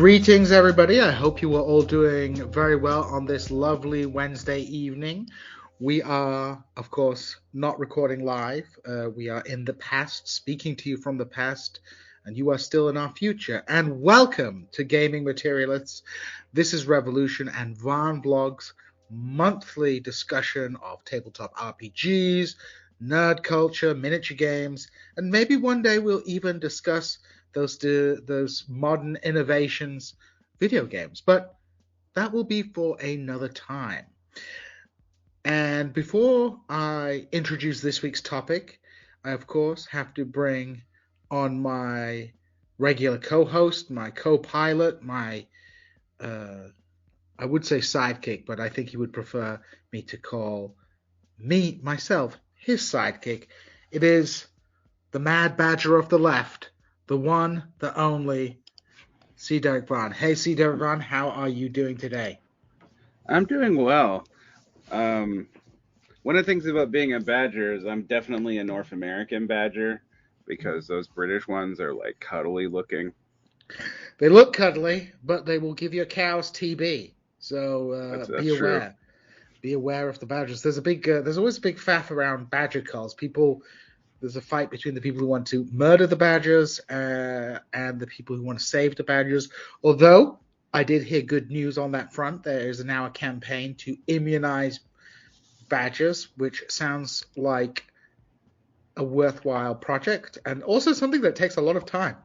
Greetings, everybody. I hope you are all doing very well on this lovely Wednesday evening. We are, of course, not recording live. We are in the past, speaking to you from the past, and you are still in our future. And welcome to Gaming Materialists. This is Revolution and VarnVlog's monthly discussion of tabletop RPGs, nerd culture, miniature games, and maybe one day we'll even discuss those modern innovations, video games. But that will be for another time. And before I introduce this week's topic, I, of course, have to bring on my regular co-host, my co-pilot, my, I would say sidekick, but I think he would prefer me to call myself, his sidekick. It is the Mad Badger of the left, the one, the only, Djene and Varn. Hey, Djene and Varn, how are you doing today? I'm doing well. One of the things about being a badger is I'm definitely a North American badger because those British ones are like cuddly looking. They look cuddly, but they will give your cows TB. So be That's true. aware. Be aware of the badgers. There's always a big faff around badger culls. There's a fight between the people who want to murder the badgers and the people who want to save the badgers. Although I did hear good news on that front. There is now a campaign to immunize badgers, which sounds like a worthwhile project and also something that takes a lot of time.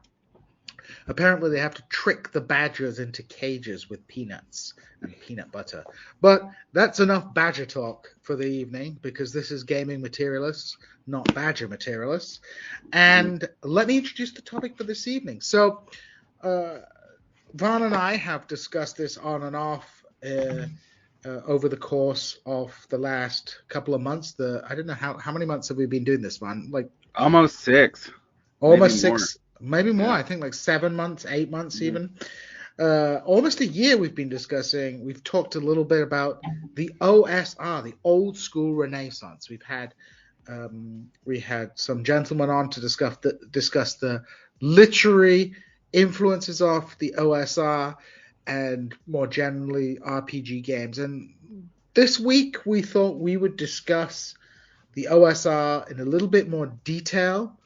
Apparently, they have to trick the badgers into cages with peanuts and peanut butter. But that's enough badger talk for the evening because this is Gaming Materialists, not Badger Materialists. And let me introduce the topic for this evening. So, Varn and I have discussed this on and off over the course of the last couple of months. I don't know how many months have we been doing this, Varn? Like Almost 6. almost Maybe more. 6. Maybe more. Yeah. I think like 7 months, 8 months even. Almost a year we've been discussing. We've talked a little bit about the OSR, the old school Renaissance. We had some gentlemen on to discuss the literary influences of the OSR and more generally RPG games. And this week we thought we would discuss the OSR in a little bit more detail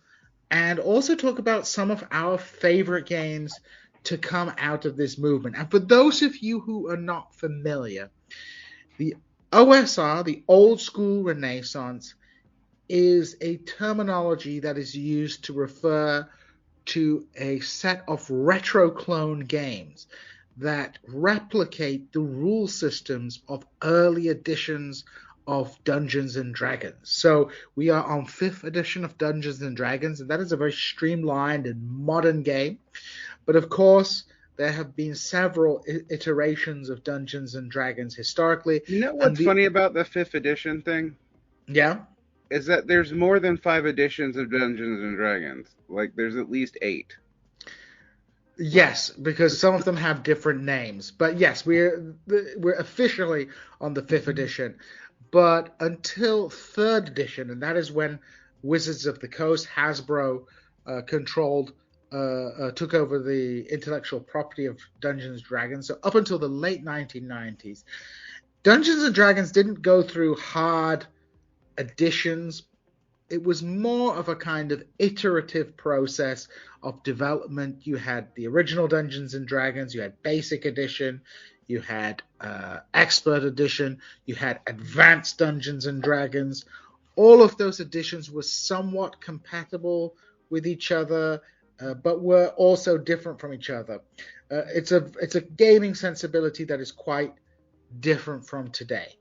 and also talk about some of our favorite games to come out of this movement. And for those of you who are not familiar, the OSR, the old school Renaissance, is a terminology that is used to refer to a set of retro clone games that replicate the rule systems of early editions of Dungeons and Dragons. So we are on 5th edition of Dungeons and Dragons, and that is a very streamlined and modern game. But of course, there have been several iterations of Dungeons and Dragons historically. You know what's funny about the 5th edition thing? Yeah? Is that there's more than 5 editions of Dungeons and Dragons. Like there's at least 8. Yes, because some of them have different names. But yes, we're officially on the 5th edition. But until 3rd edition, and that is when Wizards of the Coast, Hasbro, took over the intellectual property of Dungeons and Dragons. So up until the late 1990s, Dungeons and Dragons didn't go through hard editions. It was more of a kind of iterative process of development. You had the original Dungeons and Dragons, you had Basic Edition, you had Expert Edition, you had Advanced Dungeons and Dragons. All of those editions were somewhat compatible with each other, but were also different from each other. It's a gaming sensibility that is quite different from today.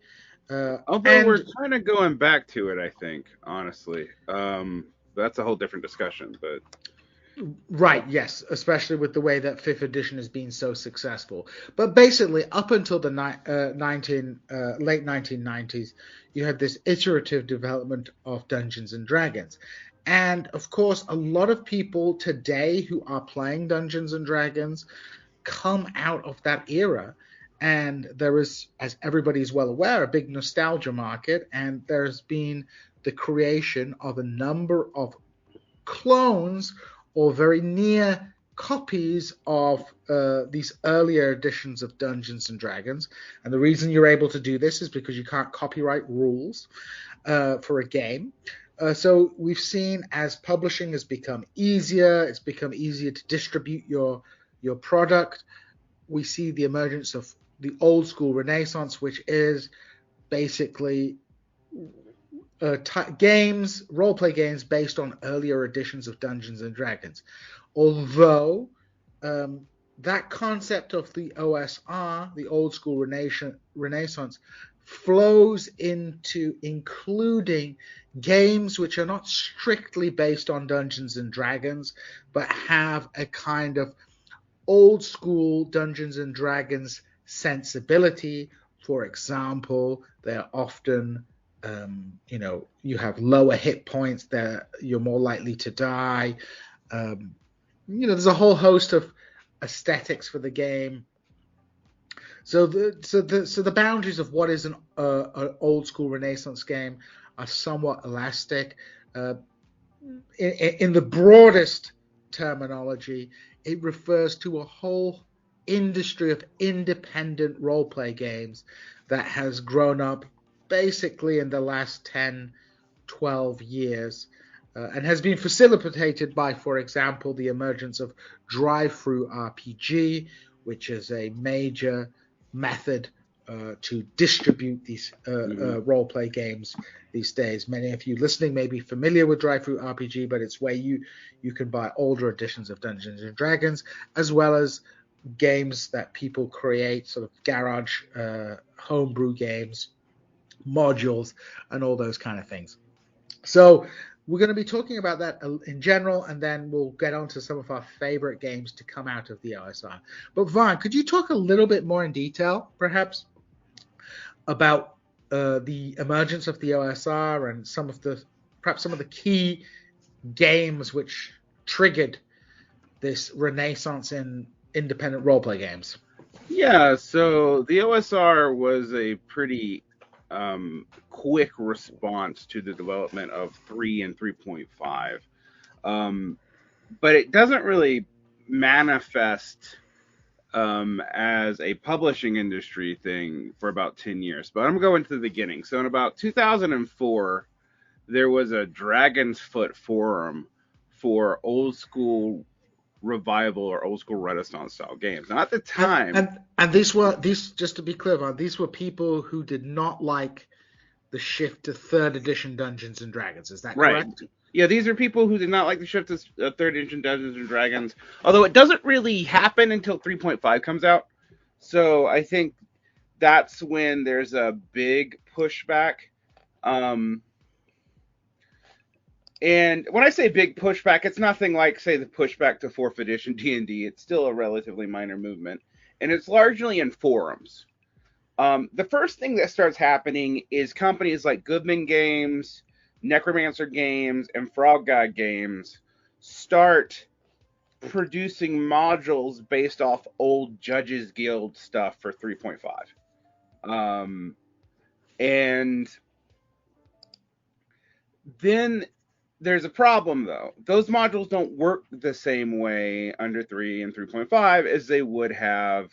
Although we're kind of going back to it, I think, honestly. That's a whole different discussion, but right, yes, especially with the way that 5th edition has been so successful. But basically, up until the late 1990s, you had this iterative development of Dungeons and Dragons. And of course, a lot of people today who are playing Dungeons and Dragons come out of that era. And there is, as everybody's well aware, a big nostalgia market. And there's been the creation of a number of clones or very near copies of these earlier editions of Dungeons and Dragons. And the reason you're able to do this is because you can't copyright rules for a game. So we've seen as publishing has become easier, it's become easier to distribute your product. We see the emergence of the old school Renaissance, which is basically games, role-play games based on earlier editions of Dungeons and Dragons. Although that concept of the OSR, the old school Renaissance, flows into including games which are not strictly based on Dungeons and Dragons, but have a kind of old school Dungeons and Dragons sensibility. For example, they're often you have lower hit points, that you're more likely to die. There's a whole host of aesthetics for the game. So the boundaries of what is an old school Renaissance game are somewhat elastic. In the broadest terminology, it refers to a whole industry of independent role-play games that has grown up basically in the last 10, 12 years and has been facilitated by, for example, the emergence of drive-through RPG, which is a major method to distribute these role-play games these days. Many of you listening may be familiar with drive-through RPG, but it's where you can buy older editions of Dungeons and Dragons, as well as games that people create, sort of garage homebrew games, modules, and all those kind of things. So we're going to be talking about that in general, and then we'll get on to some of our favorite games to come out of the OSR. But Varn, could you talk a little bit more in detail, perhaps, about the emergence of the OSR and perhaps some of the key games which triggered this renaissance in independent roleplay games? Yeah, so the OSR was a pretty quick response to the development of 3 and 3.5. But it doesn't really manifest as a publishing industry thing for about 10 years. But I'm going to the beginning. So in about 2004, there was a Dragon's Foot forum for old school revival or old school Renaissance style games. Now at the time, and these just to be clear, these were people who did not like the shift to third edition Dungeons and Dragons. Is that right? Correct? Yeah, these are people who did not like the shift to third edition Dungeons and Dragons. Although it doesn't really happen until 3.5 comes out. So I think that's when there's a big pushback. And when I say big pushback, it's nothing like, say, the pushback to 4th edition D&D. It's still a relatively minor movement. And it's largely in forums. The first thing that starts happening is companies like Goodman Games, Necromancer Games, and Frog God Games start producing modules based off old Judges Guild stuff for 3.5. And then there's a problem, though. Those modules don't work the same way under 3 and 3.5 as they would have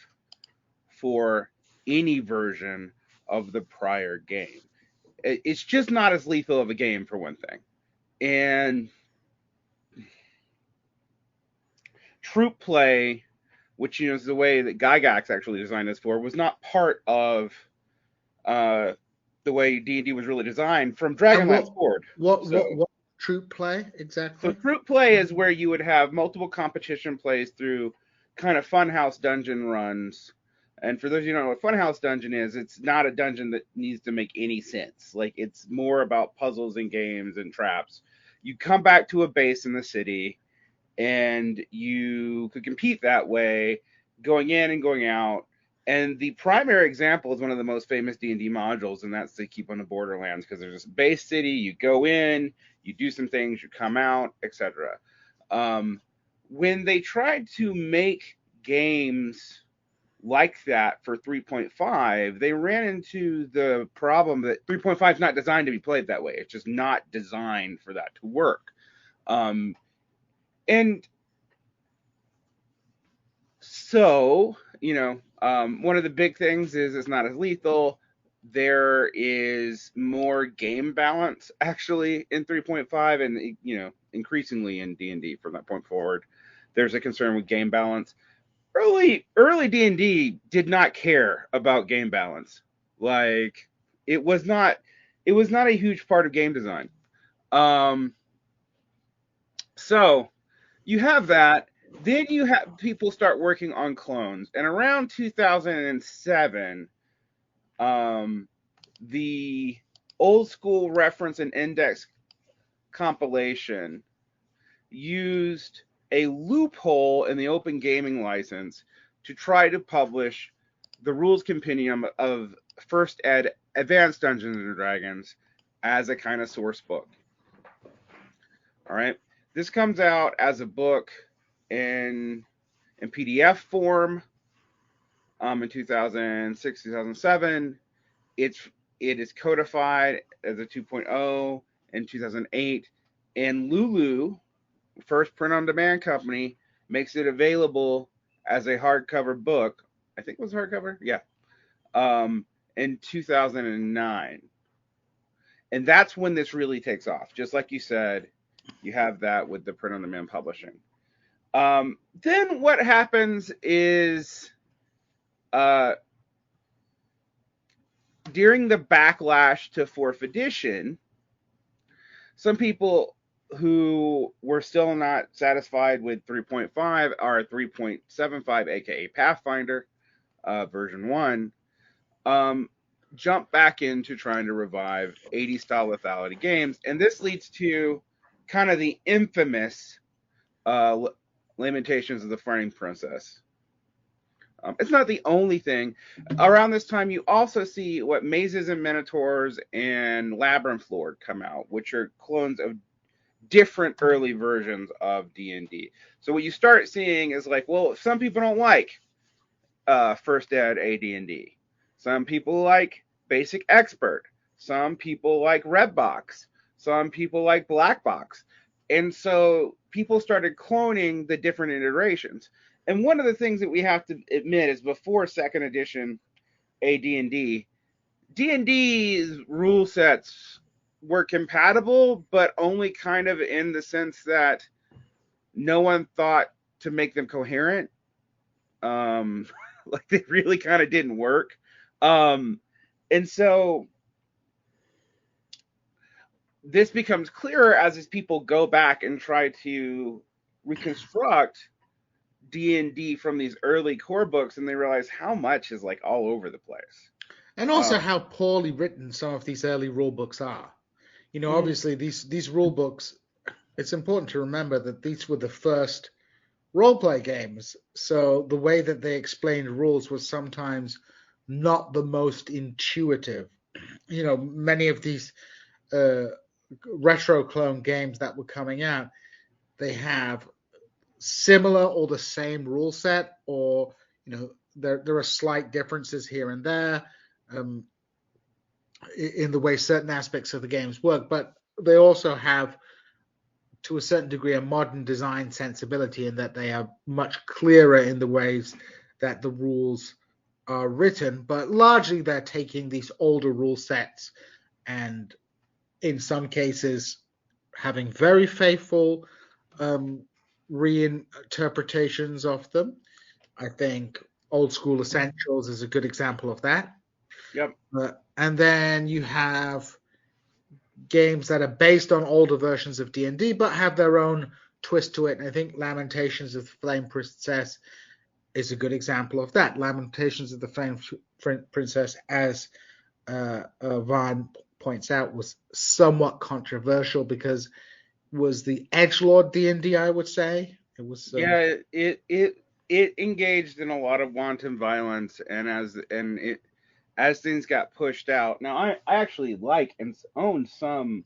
for any version of the prior game. It's just not as lethal of a game, for one thing. And troop play, which is the way that Gygax actually designed this for, was not part of the way D&D was really designed from Dragonlance forward. What troop play exactly? So troop play is where you would have multiple competition plays through kind of funhouse dungeon runs. And for those of you who don't know what funhouse dungeon is, it's not a dungeon that needs to make any sense. Like, it's more about puzzles and games and traps. You come back to a base in the city, and you could compete that way, going in and going out. And the primary example is one of the most famous D&D modules, and that's the Keep on the Borderlands, because there's this base city, you go in, you do some things, you come out, etc. When they tried to make games like that for 3.5, they ran into the problem that 3.5 is not designed to be played that way. It's just not designed for that to work. And So, one of the big things is it's not as lethal. There is more game balance actually in 3.5, and increasingly in D&D from that point forward. There's a concern with game balance. Early D&D did not care about game balance. Like it was not a huge part of game design. So you have that. Then you have people start working on clones, and around 2007, the old school reference and index compilation used a loophole in the open gaming license to try to publish the rules compendium of First Ed Advanced Dungeons and Dragons as a kind of source book. All right. This comes out as a book in PDF form in 2006, 2007. It is codified as a 2.0 in 2008, and Lulu, first print-on-demand company, makes it available as a hardcover book. I think it was hardcover, yeah, in 2009. And that's when this really takes off. Just like you said, you have that with the print-on-demand publishing. Then what happens is during the backlash to 4th edition, some people who were still not satisfied with 3.5 or 3.75, aka Pathfinder version 1, jump back into trying to revive 80s style lethality games. And this leads to kind of the infamous Lamentations of the Frowning Princess. It's not the only thing. Around this time, you also see what Mazes and Minotaurs and Labyrinth Lord come out, which are clones of different early versions of D&D. So what you start seeing is like, well, some people don't like First Ed AD&D. Some people like Basic Expert. Some people like Redbox. Some people like Black Box. And so people started cloning the different iterations. And one of the things that we have to admit is before 2nd edition AD&D, D&D's rule sets were compatible, but only kind of in the sense that no one thought to make them coherent. Like they really kind of didn't work. And so this becomes clearer as people go back and try to reconstruct D&D from these early core books, and they realize how much is like all over the place. And also how poorly written some of these early rule books are. Obviously these rule books, it's important to remember that these were the first role-play games. So the way that they explained rules was sometimes not the most intuitive. Many of these retro clone games that were coming out, they have similar or the same rule set, or there are slight differences here and there in the way certain aspects of the games work, but they also have to a certain degree a modern design sensibility in that they are much clearer in the ways that the rules are written, but largely they're taking these older rule sets and in some cases having very faithful reinterpretations of them. I think Old School Essentials is a good example of that. Yep. And then you have games that are based on older versions of D&D but have their own twist to it. And I think Lamentations of the Flame Princess is a good example of that. Lamentations of the Flame Princess, as Varn points out, was somewhat controversial because it was the edgelord D&D, I would say. It was it engaged in a lot of wanton violence, and as things got pushed out. Now I actually like and own some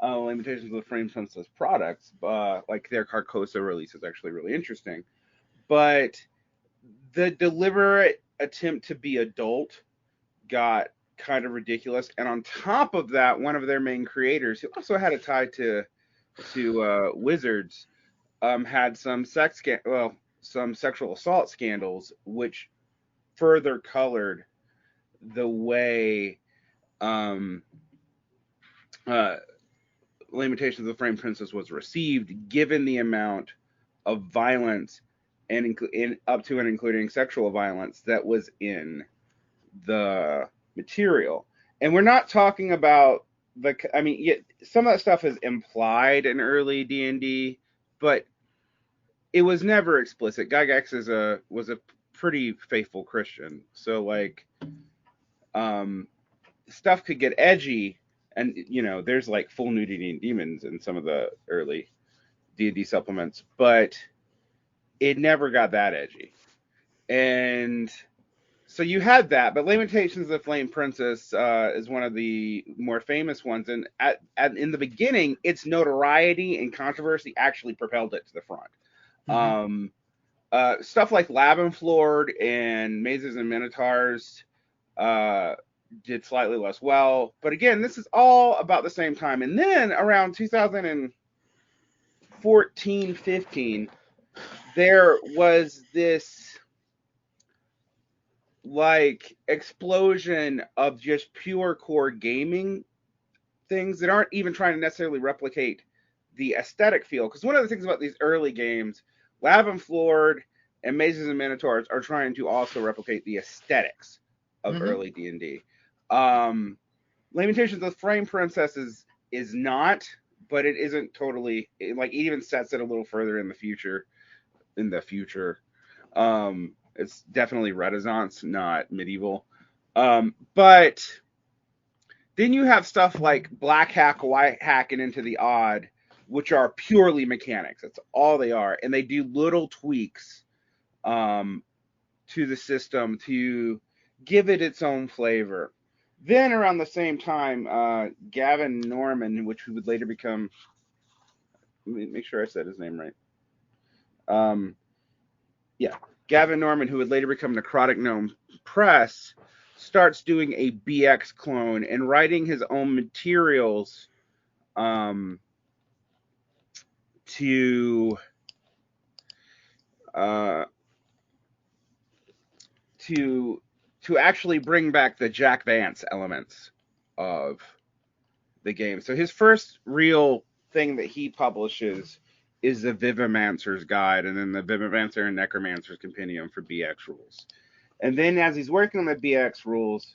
Lamentations of the Flame Princess products, like their Carcosa release is actually really interesting. But the deliberate attempt to be adult got kind of ridiculous, and on top of that, one of their main creators, who also had a tie to Wizards, had some sex some sexual assault scandals, which further colored the way Lamentations of the Flame Princess was received, given the amount of violence and up to and including sexual violence that was in the material. And we're not talking about some of that stuff is implied in early D&D, but it was never explicit. Gygax was a pretty faithful Christian, so like stuff could get edgy, and there's like full nudity and demons in some of the early D&D supplements, but it never got that edgy. And so you had that, but Lamentations of the Flame Princess is one of the more famous ones, and in the beginning, its notoriety and controversy actually propelled it to the front. Mm-hmm. Stuff like Lavenflord and Mazes and Minotaurs did slightly less well, but again, this is all about the same time. And then around 2014-15, there was this like explosion of just pure core gaming things that aren't even trying to necessarily replicate the aesthetic feel. Because one of the things about these early games, Lavenflord and Mazes and Minotaurs are trying to also replicate the aesthetics of early D&D. Lamentations of the Flame Princess is not, but it isn't totally, like, it even sets it a little further in the future. It's definitely Renaissance, not medieval. But then you have stuff like Black Hack, White Hack, and Into the Odd, which are purely mechanics. That's all they are. And they do little tweaks to the system to give it its own flavor. Then around the same time, Gavin Norman, which would later become, let me make sure I said his name right. Gavin Norman, who would later become Necrotic Gnome Press, starts doing a BX clone and writing his own materials to actually bring back the Jack Vance elements of the game. So his first real thing that he publishes is the Vivimancer's Guide, and then the Vivimancer and Necromancer's Compendium for BX rules. And then as he's working on the BX rules,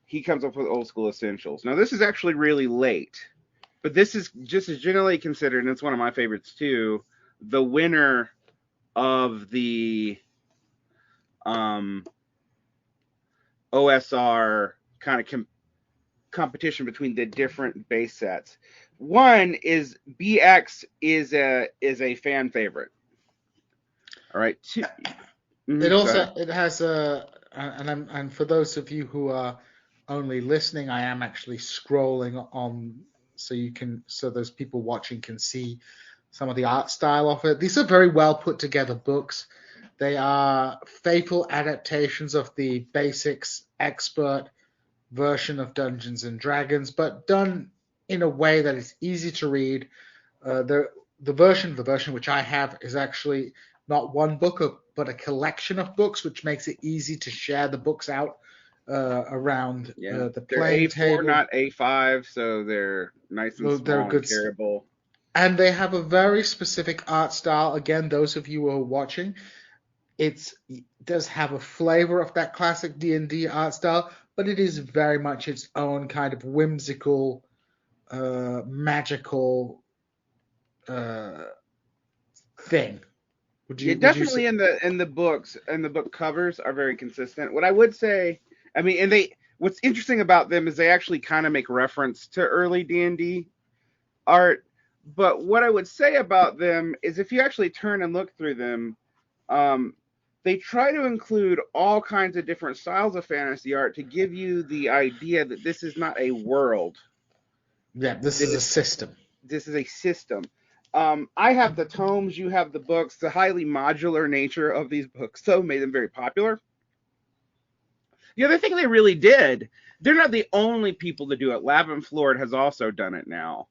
he comes up with Old School Essentials. Now this is actually really late, but this is just as generally considered, and it's one of my favorites too, the winner of the OSR kind of competition between the different base sets. One is BX is a fan favorite. All right. It has a, and for those of you who are only listening, I am actually scrolling on so those people watching can see some of the art style of it. These are very well put together books. They are faithful adaptations of the basics expert version of Dungeons and Dragons, but done in a way that is easy to read. The version which I have is actually not one book, but a collection of books, which makes it easy to share the books out around the playing table. They're A4, not A5, so they're nice and small and carryable. And they have a very specific art style. Again, those of you who are watching, it does have a flavor of that classic D&D art style, but it is very much its own kind of whimsical, magical thing. Definitely in the books, and the book covers are very consistent. What I would say, what's interesting about them is they actually kind of make reference to early D&D art. But what I would say about them is if you actually turn and look through them, they try to include all kinds of different styles of fantasy art to give you the idea that this is not a world. Yeah, this is a system. This is a system. I have the tomes, you have the books. The highly modular nature of these books, though, made them very popular. The other thing they really did, they're not the only people to do it. Lavenflord has also done it now,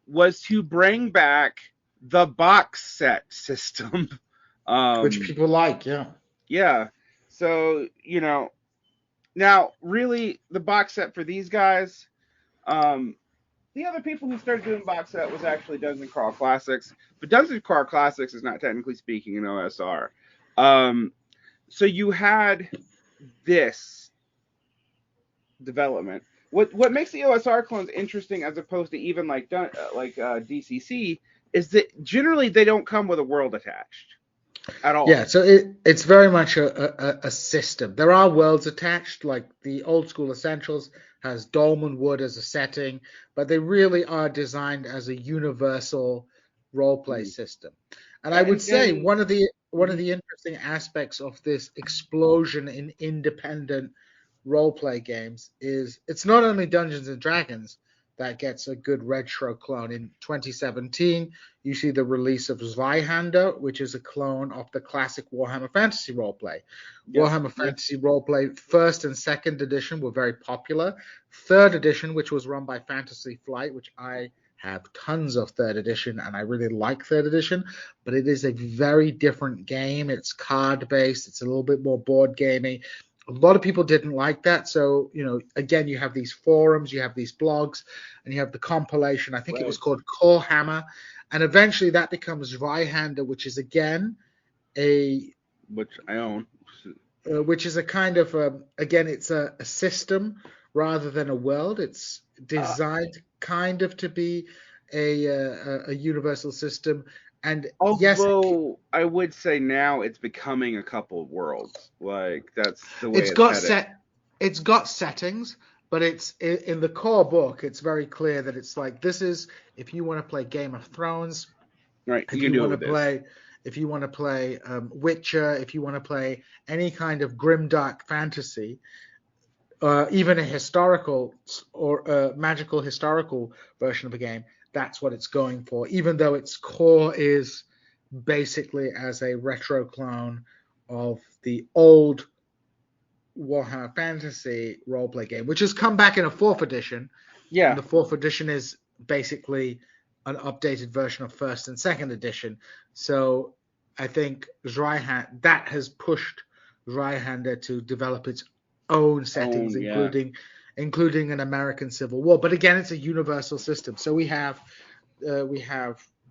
was to bring back the box set system. Which people like, yeah. Yeah. So, now really the box set for these guys, the other people who started doing box set was actually Dungeon Crawl Classics, but Dungeon Crawl Classics is not technically speaking an OSR. So you had this development. What makes the OSR clones interesting as opposed to even like DCC is that generally they don't come with a world attached at all. Yeah, so it's very much a system. There are worlds attached, like the old school Essentials has Dolmen Wood as a setting, but they really are designed as a universal role play system. And I would say And one of the interesting aspects of this explosion in independent role play games is it's not only Dungeons and Dragons that gets a good retro clone. In 2017, you see the release of Zweihander, which is a clone of the classic Warhammer Fantasy roleplay. Yep. Warhammer Fantasy roleplay first and second edition were very popular. Third edition, which was run by Fantasy Flight, which I have tons of third edition and I really like third edition, but it is a very different game. It's card based, it's a little bit more board gamey. A lot of people didn't like that. So, again, you have these forums, you have these blogs, and you have the compilation. I think it was called Core Hammer. And eventually that becomes Zweihander, which is, again, which I own. Which is a kind of, again, it's a system rather than a world. It's designed kind of to be a universal system. And although I would say now it's becoming a couple of worlds. Like that's the way it's got settings, but it's in the core book. It's very clear that it's like this is if you want to play Game of Thrones, right? If you want to play Witcher, if you want to play any kind of grimdark fantasy, even a historical or magical historical version of a game, that's what it's going for, even though its core is basically as a retro clone of the old Warhammer Fantasy roleplay game, which has come back in a 4th edition. Yeah. And the 4th edition is basically an updated version of 1st and 2nd edition. So I think that has pushed Zweihander to develop its own settings, including an American Civil War. But again, it's a universal system. So we have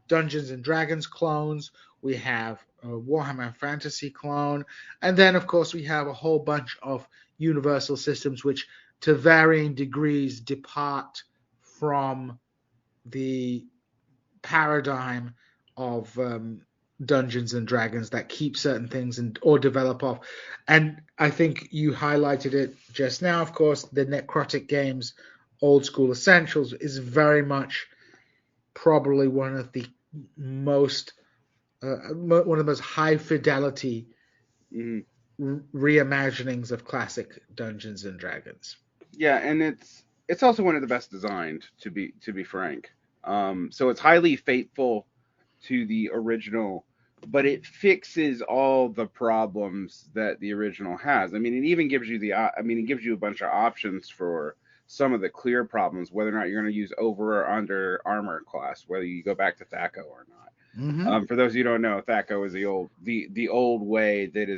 Dungeons and Dragons clones, we have a Warhammer Fantasy clone, and then of course we have a whole bunch of universal systems which to varying degrees depart from the paradigm of Dungeons and Dragons that keep certain things or develop off. And I think you highlighted it just now, of course, the Necrotic Games Old School Essentials is very much probably one of the most high fidelity reimaginings of classic Dungeons and Dragons. Yeah, and it's also one of the best designed, to be frank. So it's highly faithful to the original, but it fixes all the problems that the original has. I mean, it even gives you it gives you a bunch of options for some of the clear problems, whether or not you're going to use over or under armor class, whether you go back to THAC0 or not. Mm-hmm. For those of you who don't know, THAC0 is the old way that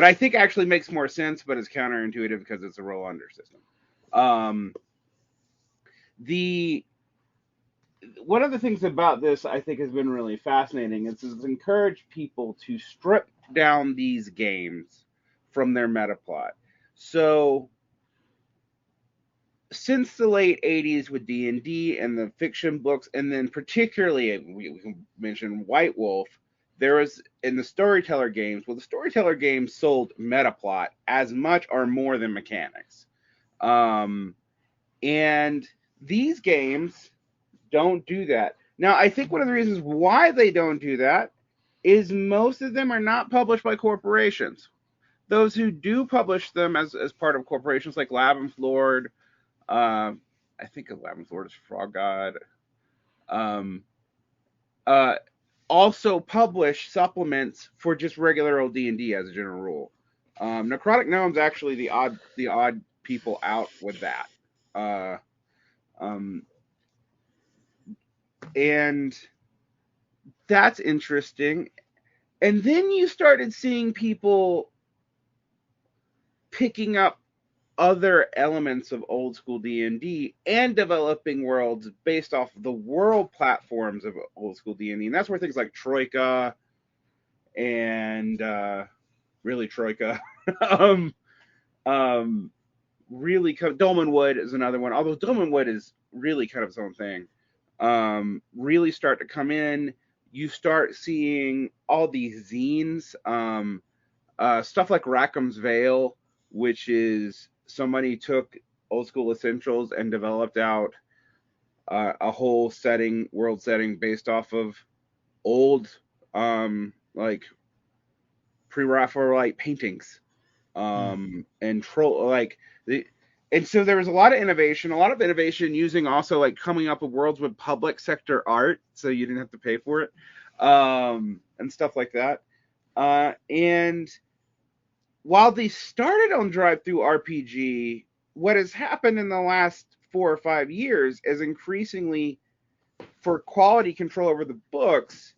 I think actually makes more sense, but is counterintuitive because it's a roll under system. One of the things about this I think has been really fascinating is it's encouraged people to strip down these games from their meta plot. So since the late 80s with D&D and the fiction books, and then particularly we can mention White Wolf, there was in the storyteller games, the storyteller games sold meta plot as much or more than mechanics. And these games don't do that. Now, I think one of the reasons why they don't do that is most of them are not published by corporations. Those who do publish them as part of corporations like Labyrinth Lord, I think of Labyrinth Lord as Frog God, also publish supplements for just regular old D&D as a general rule. Necrotic Gnome's actually the odd people out with that. And that's interesting. And then you started seeing people picking up other elements of old school D&D and developing worlds based off the world platforms of old school D&D. And that's where things like Troika and really Troika really come. Dolmenwood is another one, although Dolmenwood is really kind of its own thing. Really start to come in. You start seeing all these zines, stuff like Rackham's Veil, which is somebody took old school essentials and developed out a whole world setting based off of old, like pre-Raphaelite paintings, and and so there was a lot of innovation using also like coming up with worlds with public sector art, so you didn't have to pay for it, and stuff like that. And while they started on Drive-Thru RPG, what has happened in the last 4 or 5 years is increasingly, for quality control over the books,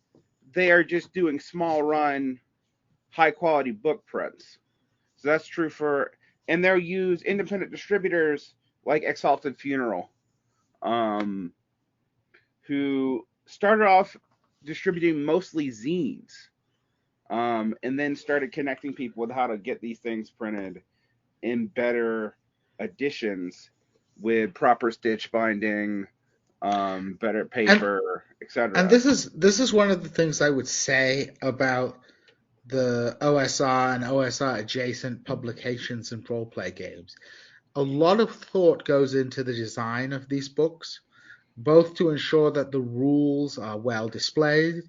they are just doing small run, high quality book prints. So that's true and they'll use independent distributors like Exalted Funeral, who started off distributing mostly zines, and then started connecting people with how to get these things printed in better editions with proper stitch binding, better paper, etc. And this is one of the things I would say about the OSR and OSR adjacent publications and roleplay games. A lot of thought goes into the design of these books, both to ensure that the rules are well displayed.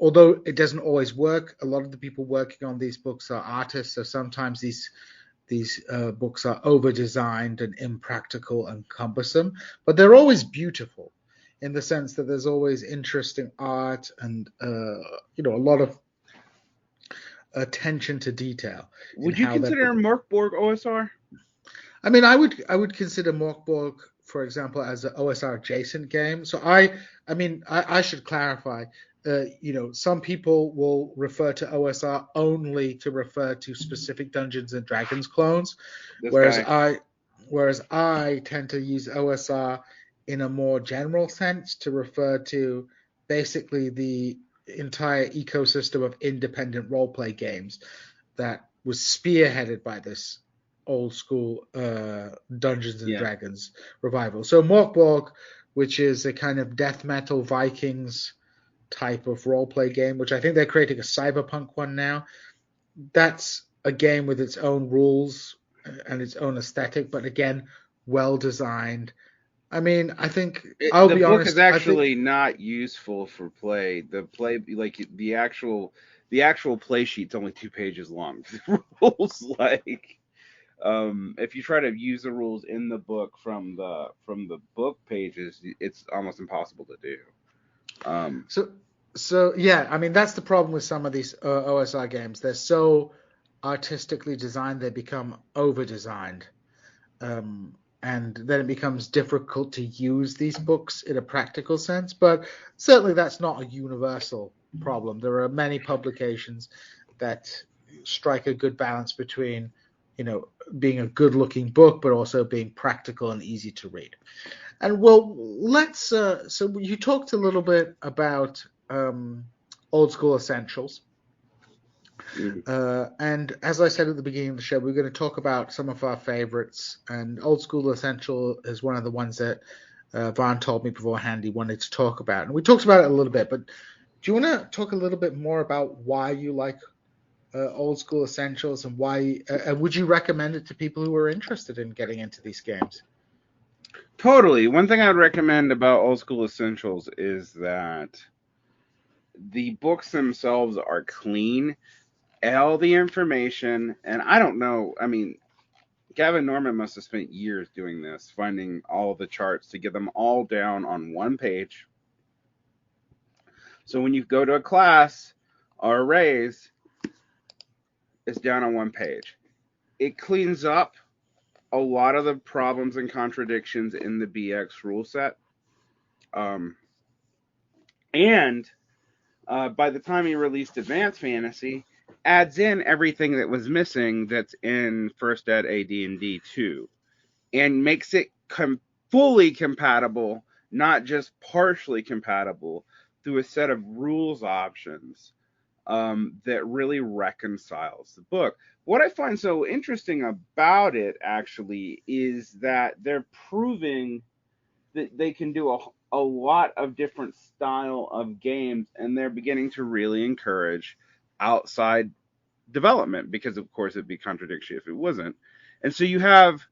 Although it doesn't always work, a lot of the people working on these books are artists, so sometimes these books are over-designed and impractical and cumbersome, but they're always beautiful in the sense that there's always interesting art and a lot of attention to detail. Would you consider Morkborg OSR? I mean, I would consider Morkborg, for example, as an OSR adjacent game. So I should clarify. Some people will refer to OSR only to refer to specific Dungeons and Dragons clones, whereas I tend to use OSR in a more general sense to refer to basically the entire ecosystem of independent roleplay games that was spearheaded by this old school Dungeons and Dragons revival. So Morkborg, which is a kind of death metal Vikings type of roleplay game, which I think they're creating a cyberpunk one now. That's a game with its own rules and its own aesthetic, but again, well designed. I mean, I think the book is actually not useful for play. The actual play sheet's only 2 pages long. The rules, if you try to use the rules in the book from the book pages, it's almost impossible to do. So yeah, I mean that's the problem with some of these OSR games. They're so artistically designed, they become over-designed, and then it becomes difficult to use these books in a practical sense. But certainly that's not a universal problem. There are many publications that strike a good balance between, being a good-looking book, but also being practical and easy to read. And well, let's. So you talked a little bit about old school essentials, and as I said at the beginning of the show, we're going to talk about some of our favorites. And old school essential is one of the ones that Varn told me beforehand he wanted to talk about, and we talked about it a little bit. But do you want to talk a little bit more about why you like old school essentials, and why would you recommend it to people who are interested in getting into these games? Totally. One thing I would recommend about old school essentials is that the books themselves are clean. All the information, and I don't know, I mean, Gavin Norman must have spent years doing this, finding all the charts to get them all down on one page. So when you go to a class or a raise, it's down on one page. It cleans up a lot of the problems and contradictions in the BX rule set. And by the time he released Advanced Fantasy, adds in everything that was missing that's in First Ed AD&D 2, and makes it fully compatible, not just partially compatible, through a set of rules options that really reconciles the book. What I find so interesting about it, actually, is that they're proving that they can do a lot of different style of games, and they're beginning to really encourage outside development, because of course it'd be contradictory if it wasn't. And so you have,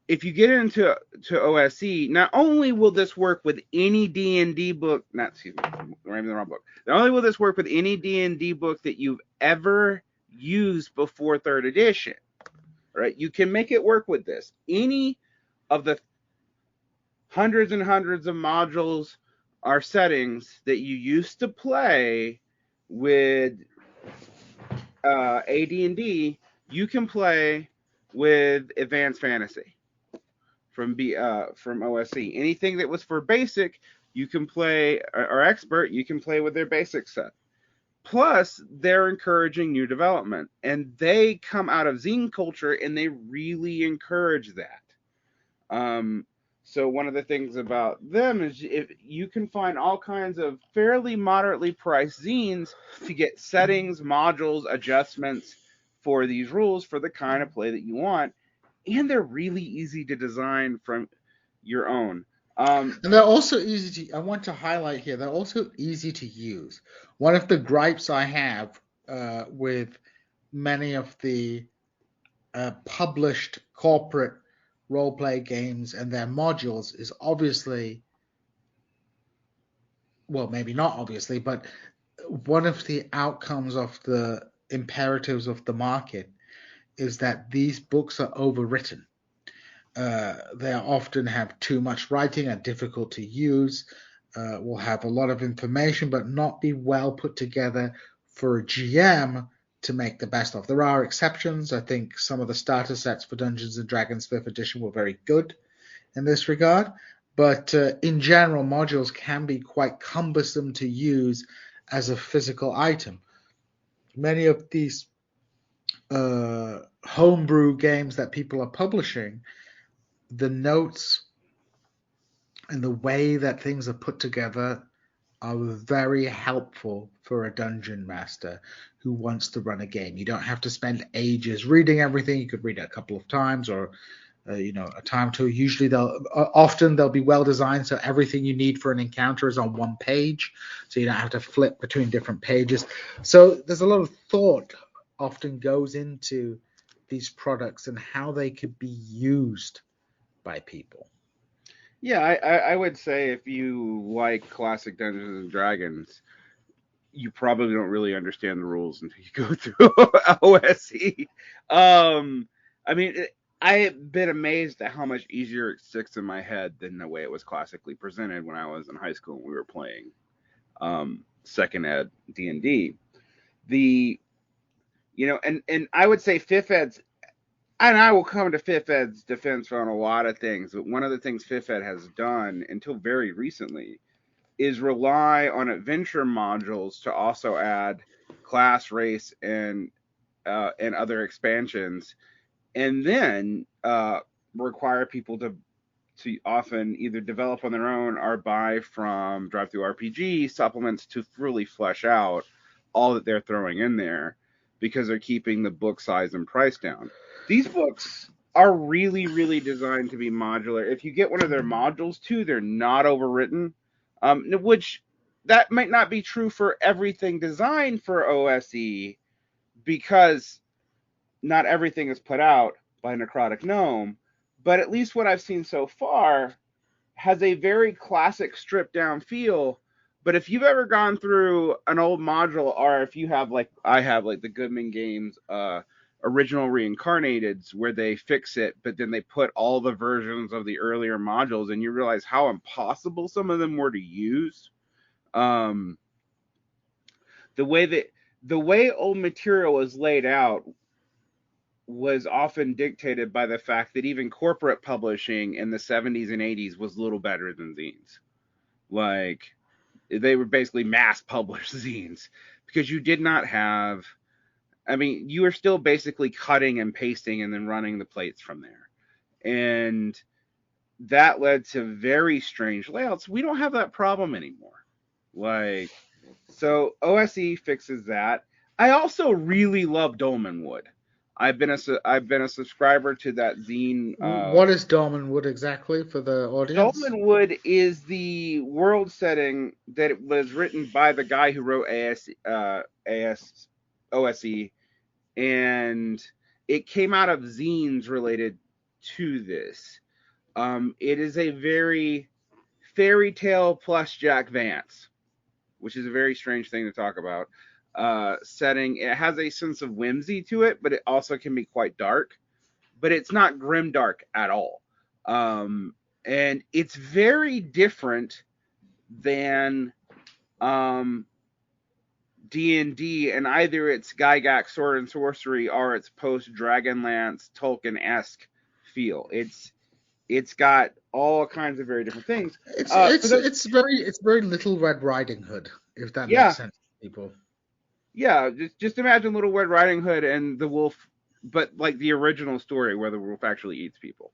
if you get into OSE, not only will this work with any D&D book, not, excuse me, I'm in the wrong book. Not only will this work with any D&D book that you've ever used before 3rd edition, right? You can make it work with this. Any of the hundreds and hundreds of modules or settings that you used to play with AD&D, you can play with Advanced Fantasy from OSE. Anything that was for basic, you can play, or expert, you can play with their basic set. Plus, they're encouraging new development, and they come out of zine culture, and they really encourage that. So one of the things about them is if you can find all kinds of fairly moderately priced zines to get settings, modules, adjustments for these rules for the kind of play that you want, and they're really easy to design from your own. And they're also easy to, I want to highlight here, they're also easy to use. One of the gripes I have with many of the published corporate roleplay games and their modules is obviously, well, maybe not obviously, but one of the outcomes of the imperatives of the market is that these books are overwritten. They often have too much writing and difficult to use, will have a lot of information but not be well put together for a GM to make the best of. There are exceptions. I think some of the starter sets for Dungeons and Dragons 5th edition were very good in this regard, but in general, modules can be quite cumbersome to use as a physical item. Many of these homebrew games that people are publishing, the notes and the way that things are put together are very helpful for a dungeon master who wants to run a game. You don't have to spend ages reading everything. You could read it a couple of times, or a time or two. Usually they'll be well designed, so everything you need for an encounter is on one page, so you don't have to flip between different pages. So there's a lot of thought often goes into these products and how they could be used by people. Yeah, I would say if you like classic Dungeons and Dragons, you probably don't really understand the rules until you go through OSE. I mean, I've been amazed at how much easier it sticks in my head than the way it was classically presented when I was in high school and we were playing second ed D&D. And I would say fifth ed's, and I will come to fifth ed's defense on a lot of things, but one of the things fifth ed has done until very recently is rely on adventure modules to also add class, race, and other expansions, and then require people to often either develop on their own or buy from Drive-Thru RPG supplements to really flesh out all that they're throwing in there, because they're keeping the book size and price down. These books are really, really designed to be modular. If you get one of their modules too, they're not overwritten, which that might not be true for everything designed for OSE, because not everything is put out by Necrotic Gnome, but at least what I've seen so far has a very classic stripped down feel. But if you've ever gone through an old module, or if you have, like I have, like the Goodman Games original Reincarnateds, where they fix it, but then they put all the versions of the earlier modules, and you realize how impossible some of them were to use. The way old material was laid out was often dictated by the fact that even corporate publishing in the 70s and 80s was little better than zines. Like, they were basically mass published zines, because you did not have, I mean, you were still basically cutting and pasting and then running the plates from there. And that led to very strange layouts. We don't have that problem anymore. Like, so OSE fixes that. I also really love Dolmenwood. I've been a subscriber to that zine. What is Dolmenwood exactly for the audience? Dolmenwood is the world setting that was written by the guy who wrote OSE, and it came out of zines related to this. It is a very fairy tale plus Jack Vance, which is a very strange thing to talk about. Setting. It has a sense of whimsy to it, but it also can be quite dark. But it's not grim dark at all. And it's very different than D&D, and either it's Gygax Sword and Sorcery or it's post Dragonlance Tolkien-esque feel. It's got all kinds of very different things. It's very Little Red Riding Hood, if that makes sense to people. Yeah, just imagine Little Red Riding Hood and the wolf, but like the original story where the wolf actually eats people.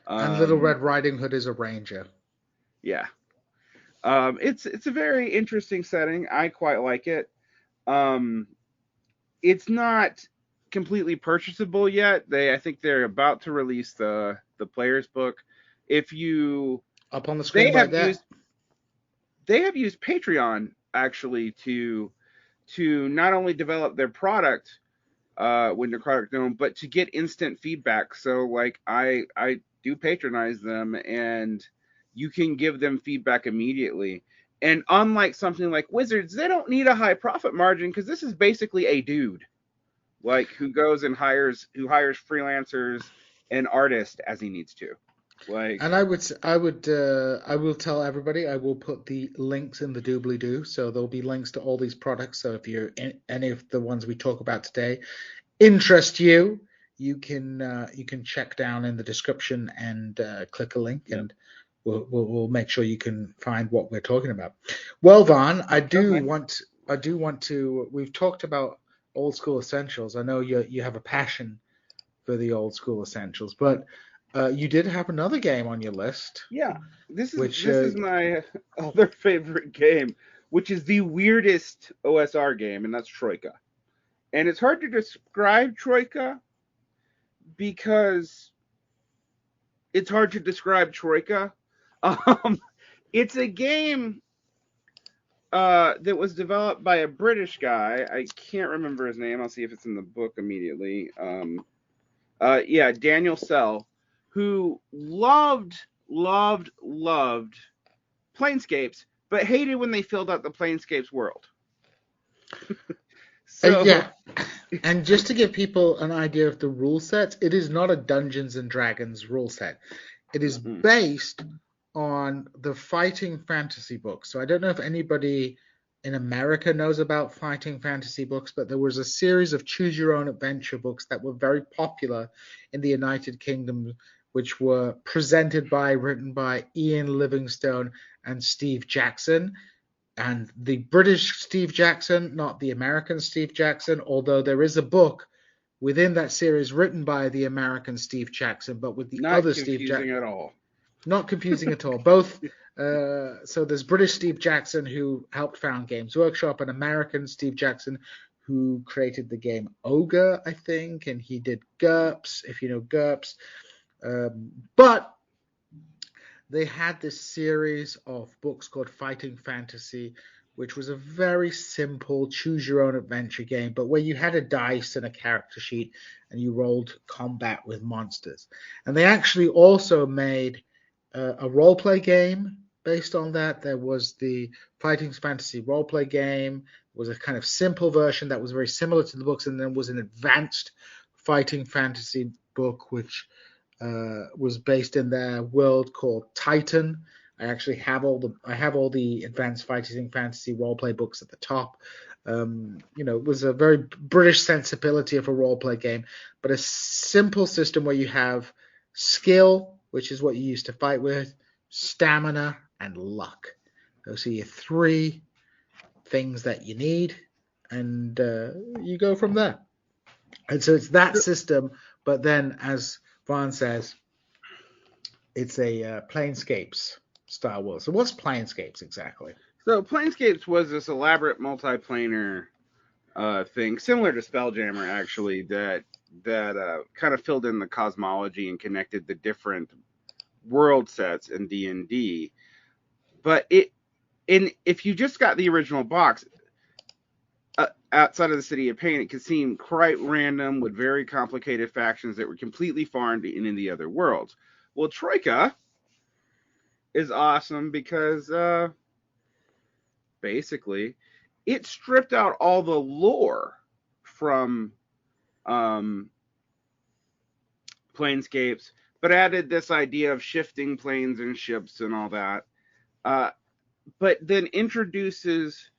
And Little Red Riding Hood is a ranger. Yeah. It's a very interesting setting. I quite like it. It's not completely purchasable yet. I think they're about to release the player's book. If you up on the screen like that, they have used Patreon actually to not only develop their product when their product known, but to get instant feedback. So like I do patronize them, and you can give them feedback immediately. And unlike something like Wizards, they don't need a high profit margin, because this is basically a dude like who goes and hires freelancers and artists as he needs to. Like, and I will tell everybody, I will put the links in the doobly-doo, so there'll be links to all these products. So if you're in any of the ones we talk about today interest you, you can check down in the description and click a link, and we'll make sure you can find what we're talking about. Well, Varn, I do want to. We've talked about old school essentials. I know you have a passion for the old school essentials, but you did have another game on your list. Yeah, this is my other favorite game, which is the weirdest OSR game, and that's Troika. And it's hard to describe Troika because it's hard to describe Troika. It's a game that was developed by a British guy. I can't remember his name. I'll see if it's in the book immediately. Daniel Sell, who loved Planescapes, but hated when they filled out the Planescapes world. Yeah, and just to give people an idea of the rule sets, it is not a Dungeons and Dragons rule set. It is based on the fighting fantasy books. So I don't know if anybody in America knows about fighting fantasy books, but there was a series of choose your own adventure books that were very popular in the United Kingdom, which were written by Ian Livingstone and Steve Jackson. And the British Steve Jackson, not the American Steve Jackson, although there is a book within that series written by the American Steve Jackson, but with the other Steve Jackson. Not confusing at all. Not confusing at all. Both. So there's British Steve Jackson, who helped found Games Workshop, and American Steve Jackson, who created the game Ogre, I think, and he did GURPS, if you know GURPS. But they had this series of books called Fighting Fantasy, which was a very simple choose-your-own-adventure game, but where you had a dice and a character sheet, and you rolled combat with monsters. And they actually also made a role-play game based on that. There was the Fighting Fantasy role-play game. It was a kind of simple version that was very similar to the books, and then was an advanced Fighting Fantasy book, which was based in their world called Titan. I actually have all the advanced fighting fantasy roleplay books at the top. It was a very British sensibility of a roleplay game, but a simple system where you have skill, which is what you use to fight with, stamina, and luck. Those are your 3 things that you need, and you go from there. And so it's that system, but then, as Varn says, it's a Planescapes style world. So what's Planescapes exactly? So Planescapes was this elaborate multiplanar thing, similar to Spelljammer, actually, that kind of filled in the cosmology and connected the different world sets in D&D. But if you just got the original box, outside of the City of Pain, it could seem quite random with very complicated factions that were completely foreign to any of the other worlds. Well, Troika is awesome because basically it stripped out all the lore from Planescapes, but added this idea of shifting planes and ships and all that. But then introduces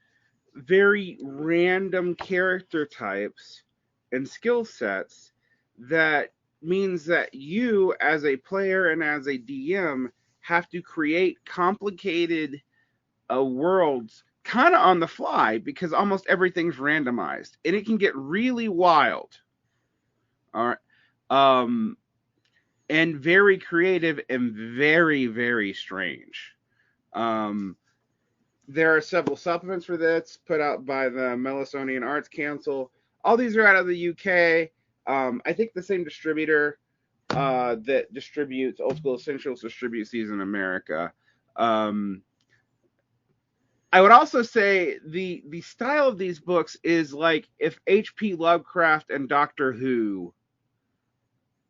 very random character types and skill sets that means that you, as a player and as a DM, have to create complicated worlds kind of on the fly because almost everything's randomized, and it can get really wild. All right. And very creative and very, very strange. There are several supplements for this put out by the Melisonian Arts Council. All these are out of the UK. I think the same distributor that distributes Old School Essentials distributes these in America. I would also say the style of these books is like if H.P. Lovecraft and Doctor Who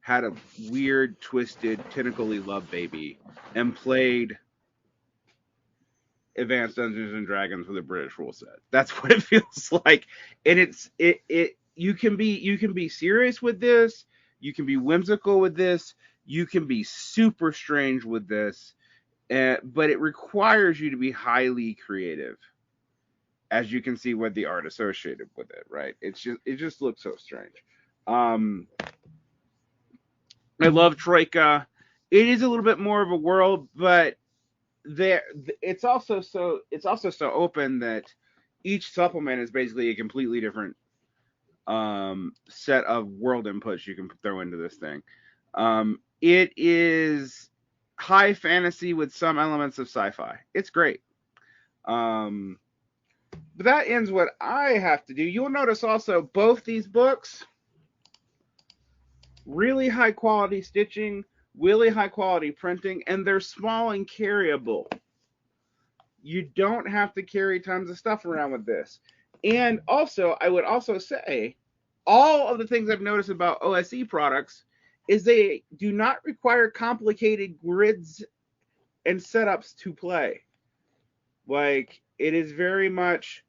had a weird, twisted, tentacly love baby and played Advanced Dungeons and Dragons with a British rule set. That's what it feels like. And you can be serious with this, you can be whimsical with this, you can be super strange with this, but it requires you to be highly creative, as you can see with the art associated with it, right? It just looks so strange. I love Troika. It is a little bit more of a world, but it's also so open that each supplement is basically a completely different set of world inputs you can throw into this thing. It is high fantasy with some elements of sci-fi. It's great. But that ends what I have to do. You'll notice also both these books, really high quality stitching, really high quality printing, and they're small and carryable. You don't have to carry tons of stuff around with this. And also, I would also say, all of the things I've noticed about OSE products is they do not require complicated grids and setups to play. Like, it is very much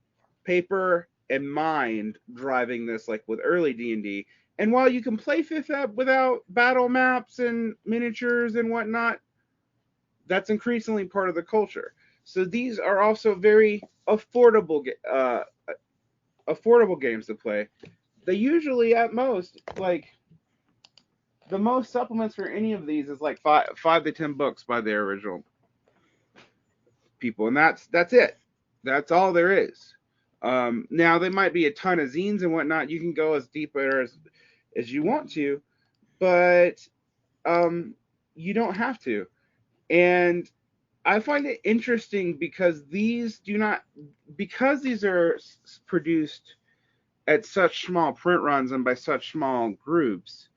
paper and mind driving this, like with early D&D. And while you can play 5th Ed without battle maps and miniatures and whatnot, that's increasingly part of the culture. So these are also very affordable games to play. They usually, at most, like, the most supplements for any of these is like 5 to 10 books by their original people, and that's it. That's all there is. Now, there might be a ton of zines and whatnot. You can go as deep as you want to, but you don't have to. And I find it interesting because these are produced at such small print runs and by such small groups,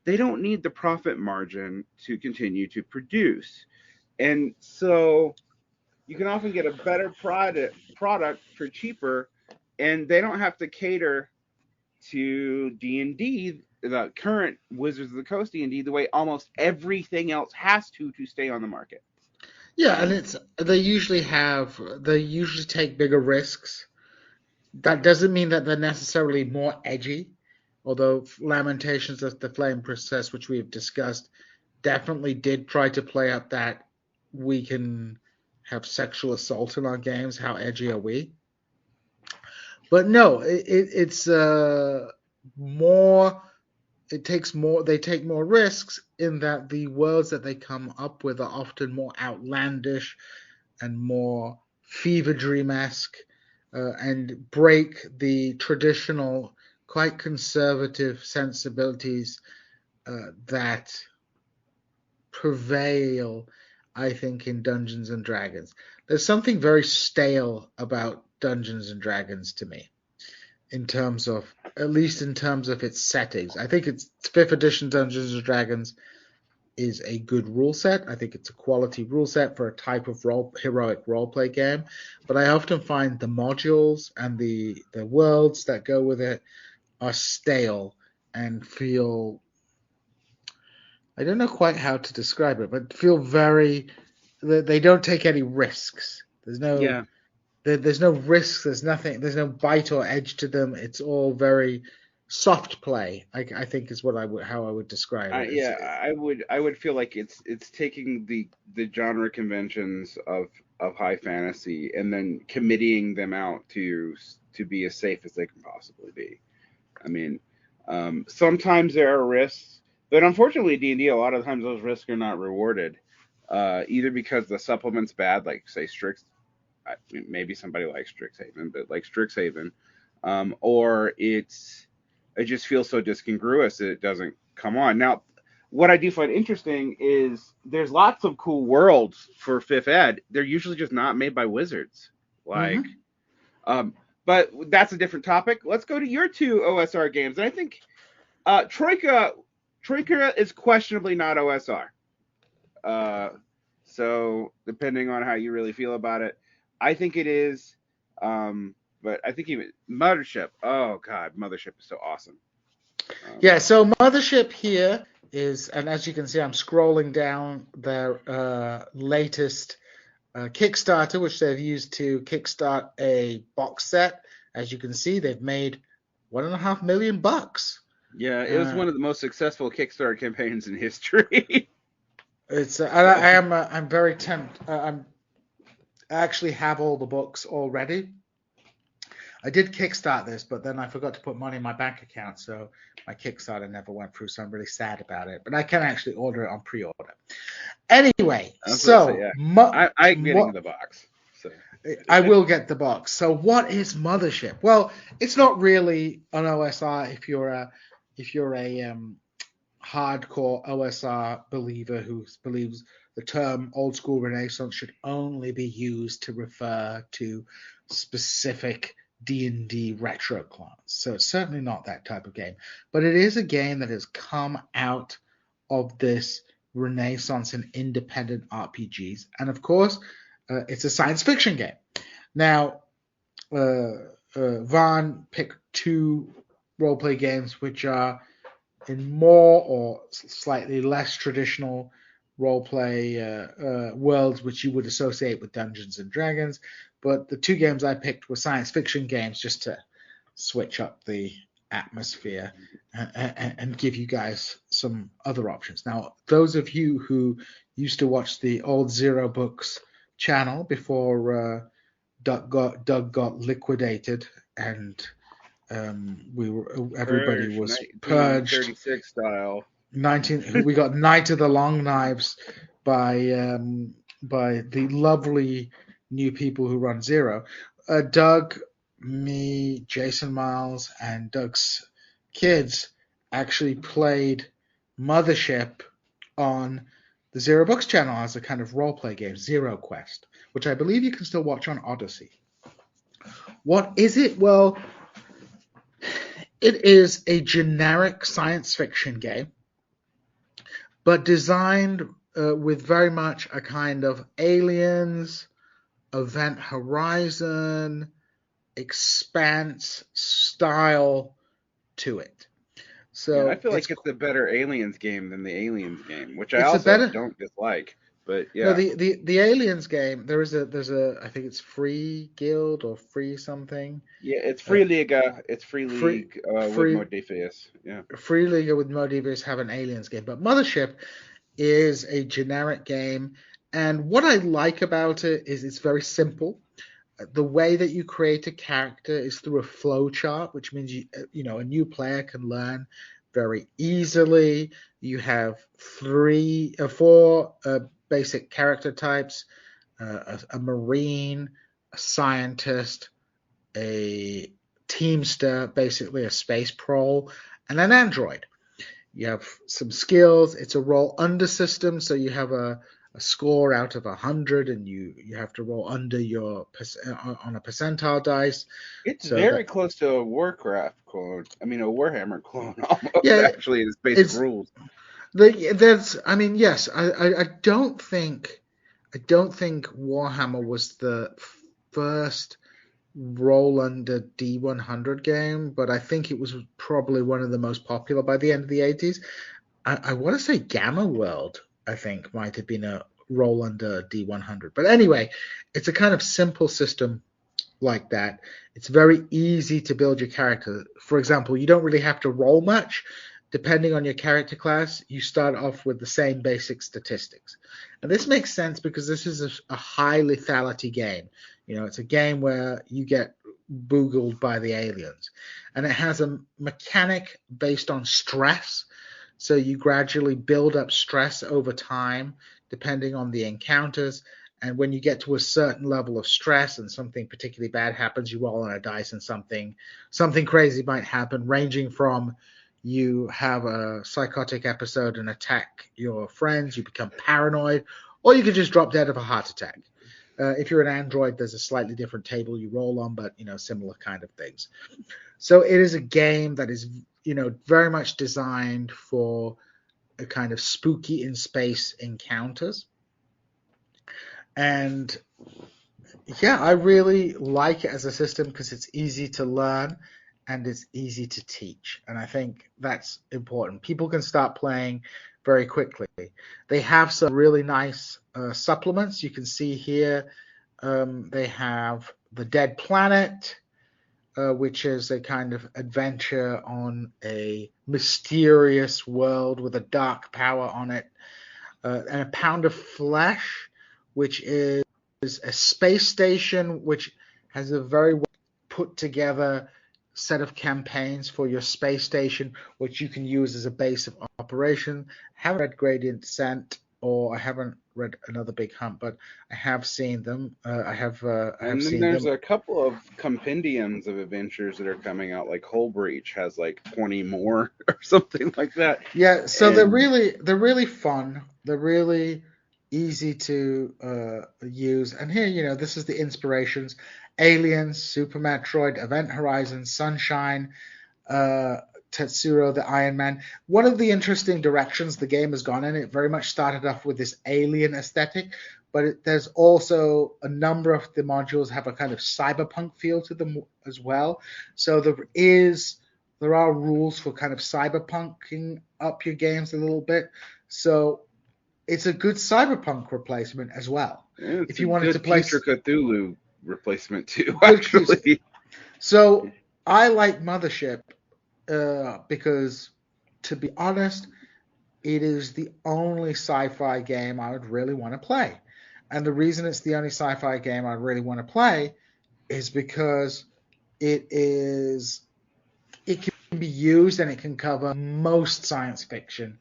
they don't need the profit margin to continue to produce. And so you can often get a better product for cheaper, and they don't have to cater to D&D, the current Wizards of the Coast D&D, the way almost everything else has to stay on the market. Yeah, and they usually take bigger risks. That doesn't mean that they're necessarily more edgy, although Lamentations of the Flame Princess, which we have discussed, definitely did try to play up that we can have sexual assault in our games. How edgy are we? But no, it's more. It takes more. They take more risks in that the worlds that they come up with are often more outlandish and more fever dream-esque, and break the traditional, quite conservative sensibilities that prevail, I think, in Dungeons and Dragons. There's something very stale about Dungeons and Dragons to me, at least in terms of its settings. I think it's 5th edition Dungeons and Dragons is a good rule set. I think it's a quality rule set for a type of heroic roleplay game. But I often find the modules and the worlds that go with it are stale and feel, I don't know quite how to describe it, but feel they don't take any risks. There's no risks. There's nothing. There's no bite or edge to them. It's all very soft play. I think is how I would describe it. I would feel like it's taking the genre conventions of high fantasy and then committing them out to be as safe as they can possibly be. I mean, sometimes there are risks, but unfortunately, D&D, a lot of times those risks are not rewarded, either because the supplement's bad, like say maybe somebody likes Strixhaven, but like Strixhaven, or it just feels so discongruous that it doesn't come on. Now, what I do find interesting is there's lots of cool worlds for 5th Ed. They're usually just not made by wizards. Like, but that's a different topic. Let's go to your 2 OSR games. And I think Troika is questionably not OSR. So depending on how you really feel about it, I think it is. But I think even Mothership. Oh God, Mothership is so awesome. So Mothership here is, and as you can see, I'm scrolling down their latest Kickstarter, which they've used to kickstart a box set. As you can see, they've made $1.5 million. Yeah, it was one of the most successful Kickstarter campaigns in history. It's I'm very tempted. I actually have all the books already. I did kickstart this, but then I forgot to put money in my bank account, so my Kickstarter never went through, so I'm really sad about it. But I can actually order it on pre-order. Anyway, I'm getting the box. So I will get the box. So what is Mothership? Well, it's not really an OSR if you're a hardcore OSR believer who believes the term old school Renaissance should only be used to refer to specific D&D retro class. So it's certainly not that type of game. But it is a game that has come out of this Renaissance and independent RPGs. And of course, it's a science fiction game. Now, Varn picked 2 roleplay games which are in more or slightly less traditional roleplay worlds which you would associate with Dungeons and Dragons. But the 2 games I picked were science fiction games just to switch up the atmosphere and give you guys some other options. Now, those of you who used to watch the old Zero Books channel before Doug got liquidated and everybody was purged. 36 style. We got Night of the Long Knives by the lovely new people who run Zero. Doug, me, Jason Miles, and Doug's kids actually played Mothership on the Zero Books channel as a kind of roleplay game, Zero Quest, which I believe you can still watch on Odyssey. What is it? Well, it is a generic science fiction game, but designed with very much a kind of Aliens, Event Horizon, Expanse style to it. So I feel like it's a better Aliens game than the Aliens game, which I also don't dislike. But yeah, no, the Aliens game, there's a I think it's Free Guild or Free something. Yeah, it's Free Liga. It's Free League with Modiphius. Yeah, Free Liga with Modiphius have an Aliens game, but Mothership is a generic game, and what I like about it is it's very simple. The way that you create a character is through a flow chart, which means a new player can learn very easily. You have 4 basic character types: a marine, a scientist, a teamster, basically a space prole, and an android. You have some skills. It's a roll under system, so you have a score out of 100, and you have to roll under your on a percentile dice. It's So very that close to a Warcraft clone. I mean, a Warhammer clone almost, yeah, actually, in its basic it's rules. there's. I mean, yes, I don't think Warhammer was the first roll under D100 game, but I think it was probably one of the most popular by the end of the 80s. I want to say Gamma World, I think, might have been a roll under D100. But anyway, it's a kind of simple system like that. It's very easy to build your character. For example, you don't really have to roll much. Depending on your character class, you start off with the same basic statistics. And this makes sense because this is a high lethality game. You know, it's a game where you get boogled by the aliens. And it has a mechanic based on stress. So you gradually build up stress over time, depending on the encounters. And when you get to a certain level of stress and something particularly bad happens, you roll on a dice and something crazy might happen, ranging from you have a psychotic episode and attack your friends, you become paranoid, or you could just drop dead of a heart attack. If you're an android, there's a slightly different table you roll on, but similar kind of things. So it is a game that is very much designed for a kind of spooky in space encounters. And yeah, I really like it as a system because it's easy to learn and it's easy to teach. And I think that's important. People can start playing very quickly. They have some really nice supplements. You can see here they have The Dead Planet, which is a kind of adventure on a mysterious world with a dark power on it, and A Pound of Flesh, which is a space station which has a very well put together set of campaigns for your space station, which you can use as a base of operation. I haven't read Gradient Descent, or I haven't read Another Big Hunt, but I have seen them. I have And then seen there's them. a couple of compendiums of adventures that are coming out, like Hull Breach has like 20 more or something like that. Yeah, so they're And really fun. They're really easy to use. And here, this is the inspirations: Aliens, Super Metroid, Event Horizon, Sunshine, uh, Tetsuro the Iron Man. One of the interesting directions the game has gone in, it very much started off with this alien aesthetic, but there's also a number of the modules have a kind of cyberpunk feel to them as well. So there are rules for kind of cyberpunking up your games a little bit. So it's a good cyberpunk replacement as well. it's If a you wanted to good play future Cthulhu replacement too, good cues. actually. So I like Mothership because, to be honest, it is the only sci-fi game I would really want to play. And the reason it's the only sci-fi game I really want to play is because it can be used and it can cover most science fiction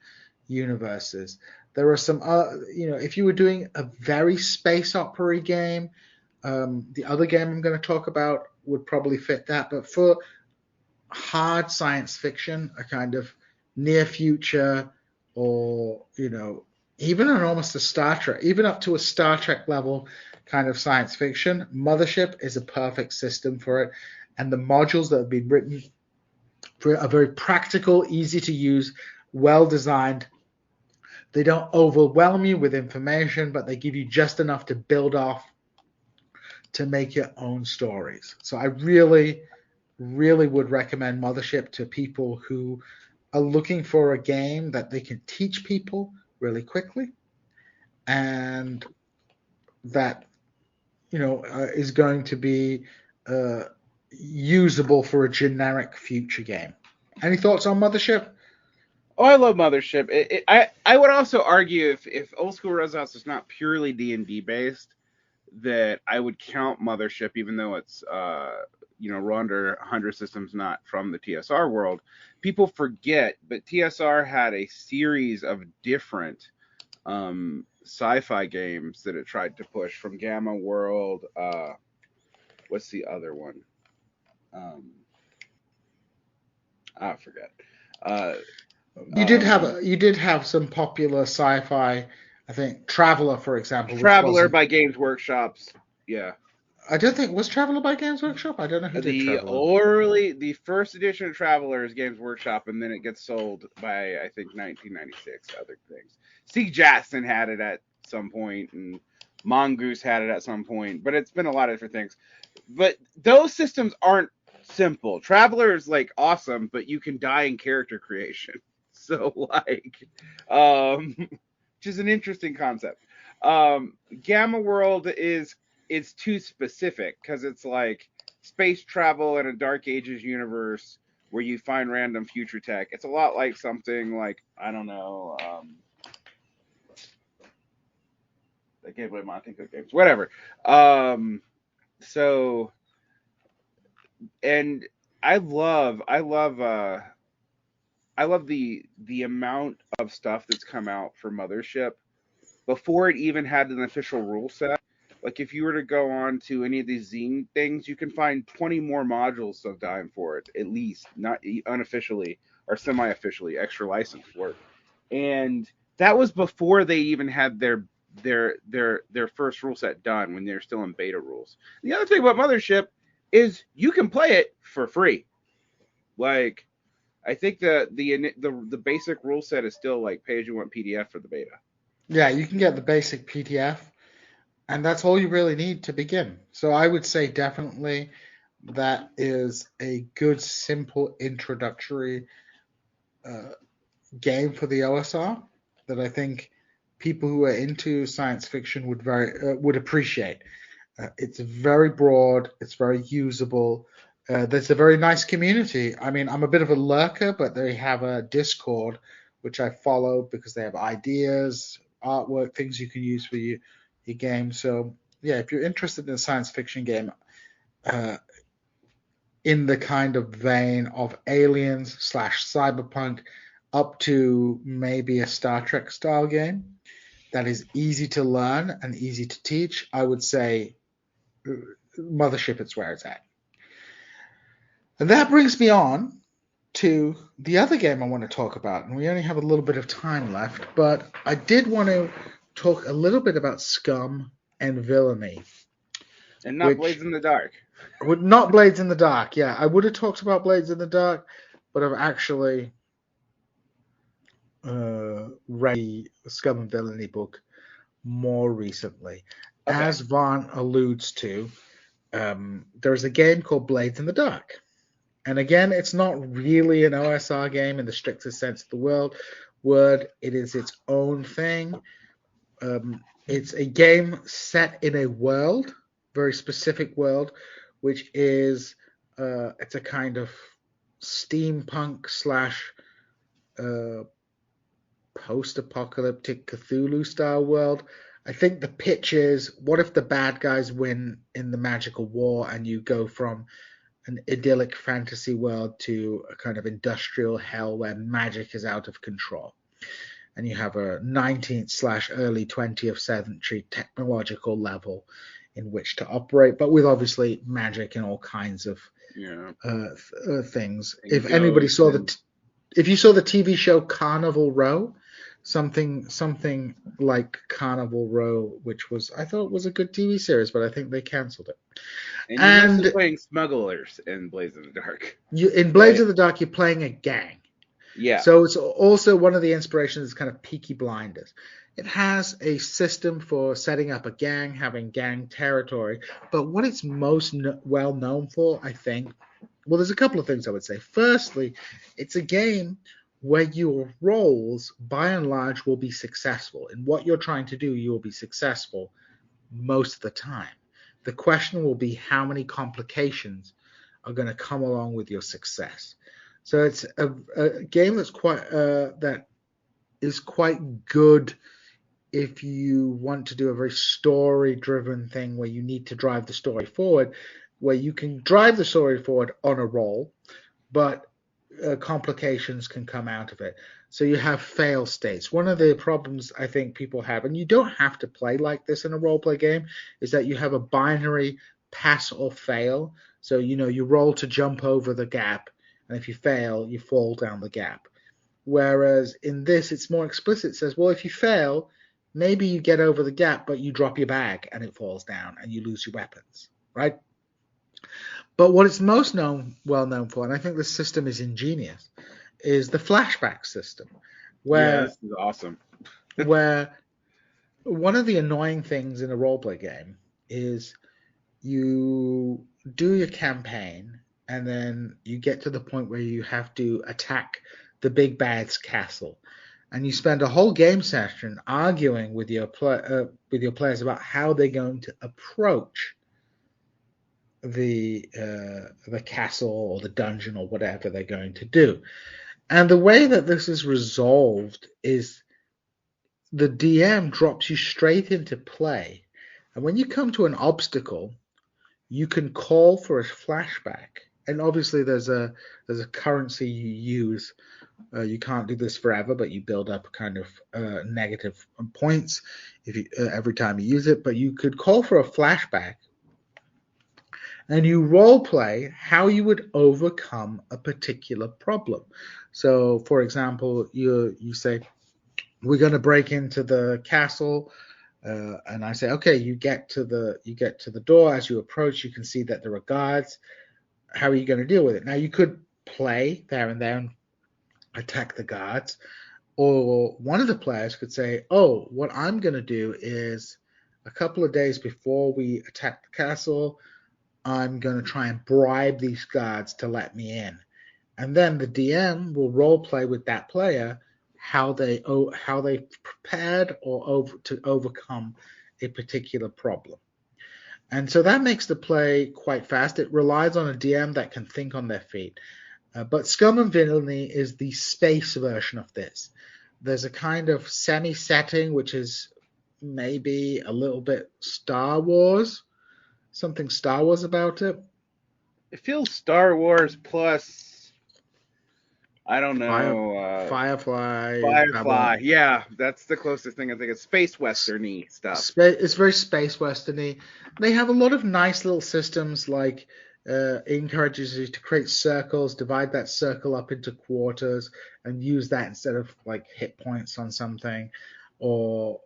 universes. There are some, if you were doing a very space opera game, the other game I'm going to talk about would probably fit that. But for hard science fiction, a kind of near future, or even an almost a Star Trek, even up to a Star Trek level kind of science fiction, Mothership is a perfect system for it. And the modules that have been written are very practical, easy to use, well designed. They don't overwhelm you with information, but they give you just enough to build off to make your own stories. So I really, really would recommend Mothership to people who are looking for a game that they can teach people really quickly, and that is going to be usable for a generic future game. Any thoughts on Mothership? Oh, I love Mothership. I would also argue if Old School Renaissance is not purely D&D based, that I would count Mothership, even though it's Ronder 100 systems not from the TSR world. People forget, but TSR had a series of different sci-fi games that it tried to push, from Gamma World, what's the other one? I forget. You did have some popular sci-fi. I think Traveller, for example, which Traveler wasn't. by Games Workshops. Yeah. I don't think was Traveller by Games Workshop. I don't know who did Traveller. The first edition of Traveler is Games Workshop, and then it gets sold by, I think, 1996. Other things. Steve Jackson had it at some point, and Mongoose had it at some point, but it's been a lot of different things. But those systems aren't simple. Traveler is like awesome, but you can die in character creation. So which is an interesting concept. Gamma World is too specific because it's like space travel in a Dark Ages universe where you find random future tech. It's a lot like something like, I don't know, I can't believe I think of games. Whatever. So, and I love the amount of stuff that's come out for Mothership before it even had an official rule set. Like if you were to go on to any of these zine things, you can find 20 more modules of Dime for it, at least, not unofficially or semi-officially, extra license for it. And that was before they even had their first rule set done, when they're still in beta rules. The other thing about Mothership is you can play it for free. Like, I think the basic rule set is still like pay as you want PDF for the beta. Yeah, you can get the basic PDF, and that's all you really need to begin. So I would say definitely that is a good, simple introductory game for the OSR that I think people who are into science fiction would appreciate. It's very broad. It's very usable. There's a very nice community. I mean, I'm a bit of a lurker, but they have a Discord, which I follow because they have ideas, artwork, things you can use for your game. So, yeah, if you're interested in a science fiction game in the kind of vein of Aliens / Cyberpunk up to maybe a Star Trek style game that is easy to learn and easy to teach, I would say Mothership is where it's at. And that brings me on to the other game I want to talk about. And we only have a little bit of time left, but I did want to talk a little bit about Scum and Villainy. And not Blades in the Dark. Not Blades in the Dark, yeah. I would have talked about Blades in the Dark, but I've actually read the Scum and Villainy book more recently. Okay. As Varn alludes to, there's a game called Blades in the Dark. And again, it's not really an OSR game in the strictest sense of the word. It is its own thing. It's a game set in a world, very specific world, which is it's a kind of steampunk / post-apocalyptic Cthulhu style world. I think the pitch is, what if the bad guys win in the magical war and you go from an idyllic fantasy world to a kind of industrial hell where magic is out of control. And you have a 19th / early 20th century technological level in which to operate, but with obviously magic and all kinds of things. If anybody saw if you saw the TV show Carnival Row, something like Carnival Row, which I thought was a good TV series, but I think they canceled it. And you're playing smugglers in Blades in the Dark. In Blades in the Dark, you're playing a gang. Yeah. So it's also one of the inspirations is kind of Peaky Blinders. It has a system for setting up a gang, having gang territory. But what it's most well known for, I think, well, there's a couple of things I would say. Firstly, it's a game where your roles, by and large, will be successful. In what you're trying to do, you will be successful most of the time. The question will be how many complications are going to come along with your success. So it's a game that is quite good if you want to do a very story-driven thing where you need to drive the story forward, where you can drive the story forward on a roll, but complications can come out of it. So you have fail states. One of the problems I think people have, and you don't have to play like this in a role-play game, is that you have a binary pass or fail. So, you roll to jump over the gap, and if you fail, you fall down the gap. Whereas in this, it's more explicit. It says, well, if you fail, maybe you get over the gap, but you drop your bag and it falls down and you lose your weapons, right? But what it's most well known for, and I think this system is ingenious, is the flashback system, where this is awesome. where one of the annoying things in a roleplay game is you do your campaign and then you get to the point where you have to attack the big bad's castle, and you spend a whole game session arguing with your players about how they're going to approach the castle or the dungeon or whatever they're going to do. And the way that this is resolved is the DM drops you straight into play, and when you come to an obstacle, you can call for a flashback. And obviously there's a currency you use. You can't do this forever, but you build up kind of negative points if you every time you use it. But you could call for a flashback, and you role play how you would overcome a particular problem. So, for example, you say, we're going to break into the castle, and I say, okay, you get to the door. As you approach, you can see that there are guards. How are you going to deal with it? Now, you could play there and there and attack the guards, or one of the players could say, oh, what I'm going to do is a couple of days before we attack the castle, I'm going to try and bribe these guards to let me in. And then the DM will role play with that player how they prepared to overcome a particular problem. And so that makes the play quite fast. It relies on a DM that can think on their feet. But Scum and Villainy is the space version of this. There's a kind of semi-setting, which is maybe a little bit Star Wars, something Star Wars about it. It feels Star Wars plus, I don't know. Firefly. Firefly, yeah, that's the closest thing I think of space western-y stuff. It's very space western-y. They have a lot of nice little systems, like it encourages you to create circles, divide that circle up into quarters, and use that instead of like hit points on something. Or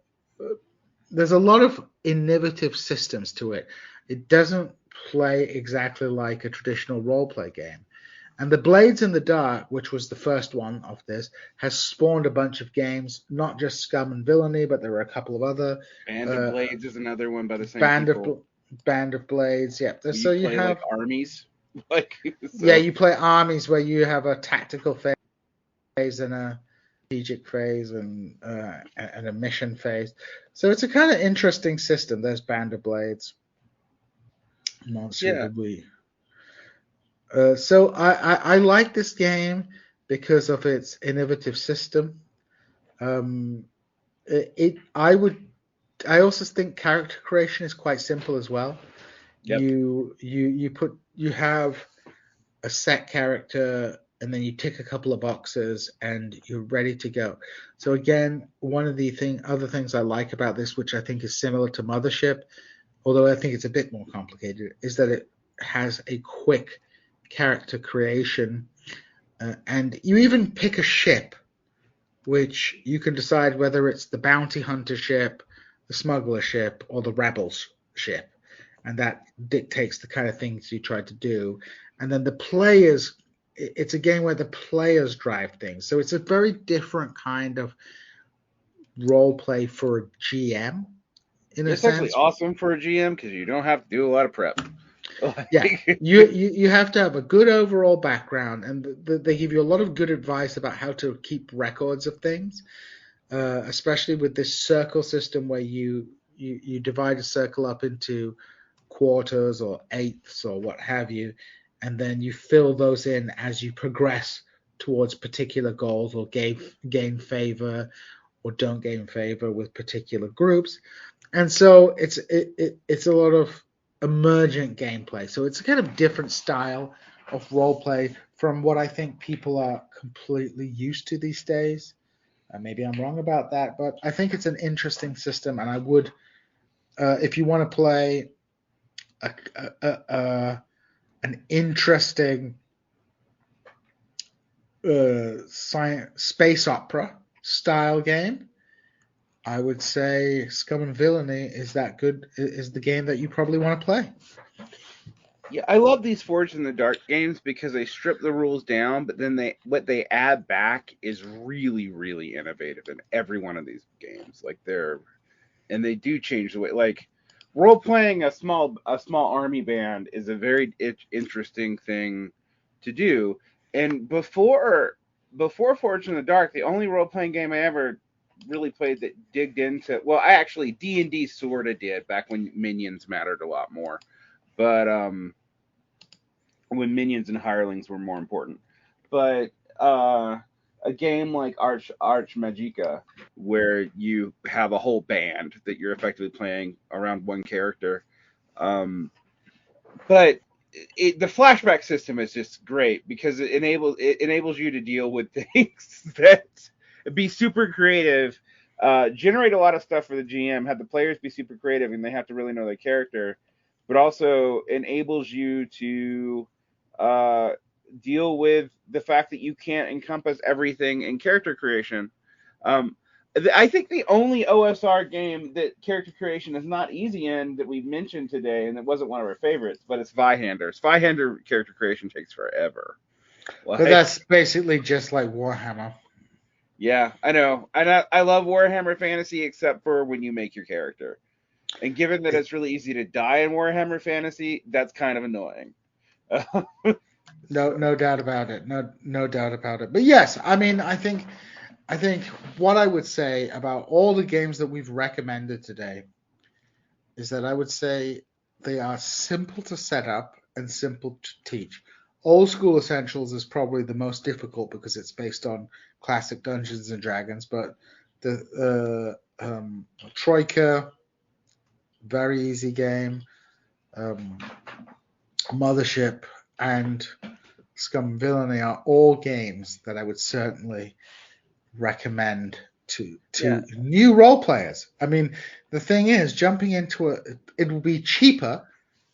there's a lot of innovative systems to it. It doesn't play exactly like a traditional role-play game. And the Blades in the Dark, which was the first one of this, has spawned a bunch of games, not just Scum and Villainy, but there are a couple of other. Band of Blades is another one by the same people. Band of Blades, yeah. So you have like armies, Yeah, you play armies where you have a tactical phase and a strategic phase and a mission phase. So it's a kind of interesting system. There's Band of Blades. So I like this game because of its innovative system. I also think character creation is quite simple as well. Yep. You have a set character and then you tick a couple of boxes and you're ready to go. So again, one of the other things I like about this, which I think is similar to Mothership, although I think it's a bit more complicated, is that it has a quick character creation, and you even pick a ship, which you can decide whether it's the bounty hunter ship, the smuggler ship, or the rebels ship, and that dictates the kind of things you try to do. And then it's a game where the players drive things, so it's a very different kind of role play for a GM. It's actually awesome for a GM because you don't have to do a lot of prep. Yeah, you have to have a good overall background, and they give you a lot of good advice about how to keep records of things, especially with this circle system where you divide a circle up into quarters or eighths or what have you, and then you fill those in as you progress towards particular goals or gain favor or don't gain favor with particular groups. And so it's a lot of emergent gameplay. So it's a kind of different style of roleplay from what I think people are completely used to these days. Maybe I'm wrong about that, but I think it's an interesting system, and I would, if you want to play an interesting space opera style game, I would say Scum and Villainy is the game that you probably want to play. Yeah, I love these Forged in the Dark games because they strip the rules down, but then what they add back is really, really innovative in every one of these games. Like they do change the way. Like role playing a small army band is a very interesting thing to do. And before Forged in the Dark, the only role playing game I ever really played that digged into, well, I actually D&D sort of did back when minions mattered a lot more, but when minions and hirelings were more important. But a game like Arch Magica, where you have a whole band that you're effectively playing around one character. But the flashback system is just great because it enables you to deal with things that be super creative, generate a lot of stuff for the GM, have the players be super creative, and they have to really know their character, but also enables you to deal with the fact that you can't encompass everything in character creation. I think the only OSR game that character creation is not easy in that we've mentioned today, and it wasn't one of our favorites, but it's Vihander. Vihander character creation takes forever. But that's basically just like Warhammer. Yeah, I know. And I love Warhammer Fantasy, except for when you make your character. And given that it's really easy to die in Warhammer Fantasy, that's kind of annoying. No doubt about it. No doubt about it. But yes, I mean, I think what I would say about all the games that we've recommended today is that I would say they are simple to set up and simple to teach. Old School Essentials is probably the most difficult because it's based on classic Dungeons and Dragons, but the Troika, very easy game, Mothership, and Scum and Villainy are all games that I would certainly recommend to new role players. I mean, the thing is, jumping into it will be cheaper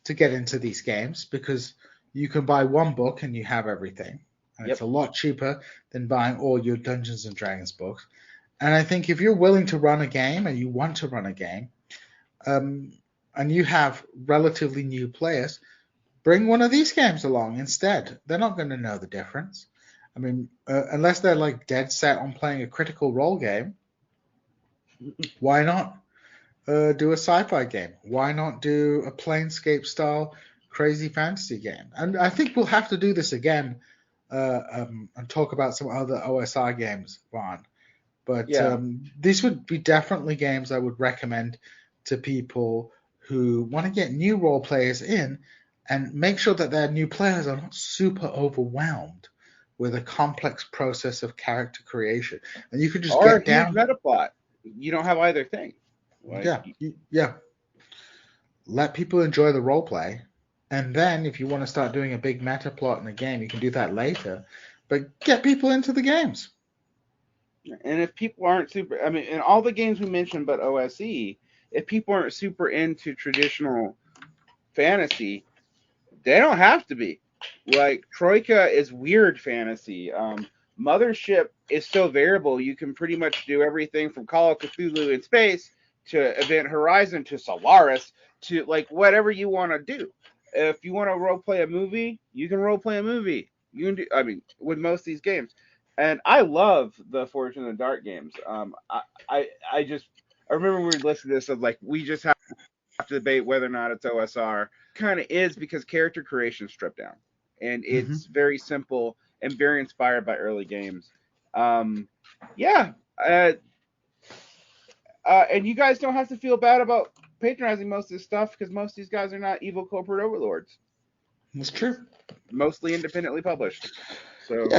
to get into these games because you can buy one book and you have everything. And It's a lot cheaper than buying all your Dungeons and Dragons books. And I think if you're willing to run a game and you want to run a game, and you have relatively new players, bring one of these games along instead. They're not going to know the difference. I mean, unless they're like dead set on playing a Critical Role game, why not do a sci-fi game? Why not do a Planescape style crazy fantasy game? And I think we'll have to do this again and talk about some other OSR games, Varn. But these would be definitely games I would recommend to people who want to get new role players in and make sure that their new players are not super overwhelmed with a complex process of character creation. And you could just get down. Or a huge meta plot. You don't have either thing. Yeah. Let people enjoy the role play. And then if you want to start doing a big meta plot in a game, you can do that later. But get people into the games. And if people aren't super, I mean, in all the games we mentioned but OSE, if people aren't super into traditional fantasy, they don't have to be. Like, Troika is weird fantasy. Mothership is so variable, you can pretty much do everything from Call of Cthulhu in space to Event Horizon to Solaris to, like, whatever you want to do. If you want to roleplay a movie, you can roleplay a movie. You can do, I mean, with most of these games. And I love the Forged in the Dark games. I remember we were listening to this of, like, we just have to debate whether or not it's OSR. Kind of is because character creation is stripped down. And it's very simple and very inspired by early games. And you guys don't have to feel bad about patronizing most of this stuff because most of these guys are not evil corporate overlords. That's true. Mostly independently published.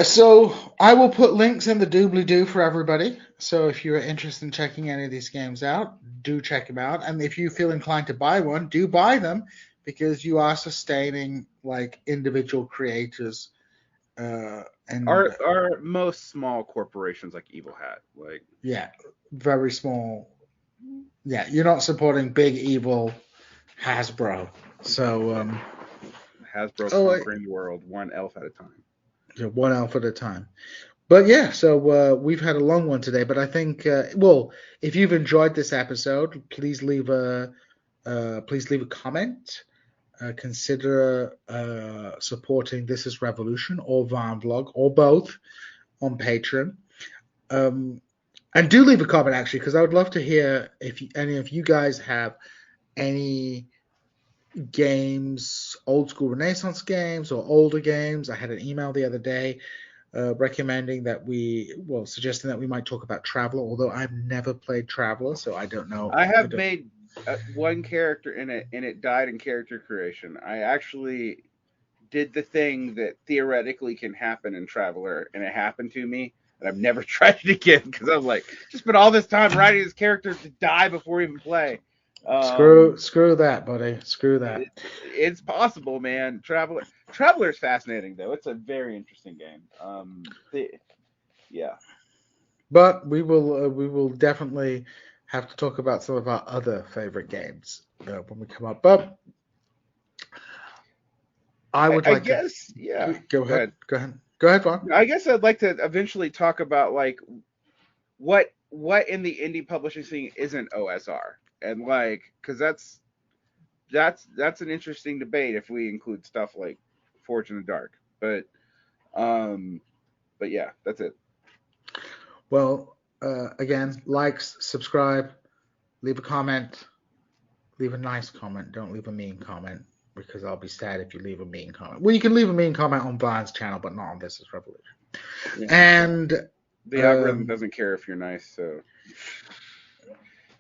So I will put links in the doobly-doo for everybody. So if you're interested in checking any of these games out, do check them out. And if you feel inclined to buy one, do buy them because you are sustaining like individual creators. And are most small corporations like Evil Hat, like very small. Yeah, you're not supporting big evil Hasbro. So, Hasbro conquering the world one elf at a time. one elf at a time. But yeah, so we've had a long one today, but I think, well, if you've enjoyed this episode, please leave a comment. Consider supporting This Is Revolution or VarnVlog or both on Patreon. And do leave a comment, actually, because I would love to hear if any of you guys have any games, old school Renaissance games or older games. I had an email the other day suggesting that we might talk about Traveller, although I've never played Traveller, so I don't know. I have made one character in it, and it died in character creation. I actually did the thing that theoretically can happen in Traveller, and it happened to me, and I've never tried it again because I was like, just spent all this time writing this character to die before we even play. Screw that, buddy. Screw that. It's possible, man. Traveller is fascinating, though. It's a very interesting game. Yeah. But we will definitely have to talk about some of our other favorite games when we come up. But I guess, yeah. Go ahead, Varn. I guess I'd like to eventually talk about like what in the indie publishing scene isn't OSR, and like because that's an interesting debate if we include stuff like Forge in the Dark. But yeah, that's it. Well, again, likes, subscribe, leave a comment, leave a nice comment. Don't leave a mean comment, because I'll be sad if you leave a mean comment. Well, you can leave a mean comment on Varn's channel, but not on This Is Revolution. Yeah. And the algorithm doesn't care if you're nice, so if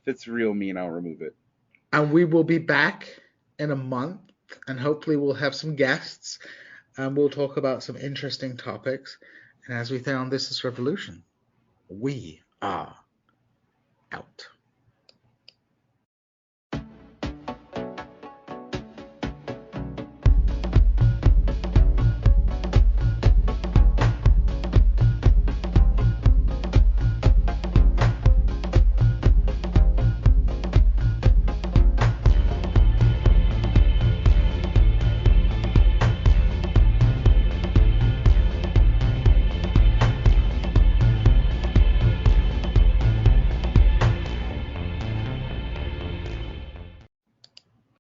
it's real mean, I'll remove it. And we will be back in a month, and hopefully we'll have some guests, and we'll talk about some interesting topics. And as we say on This Is Revolution, we are out.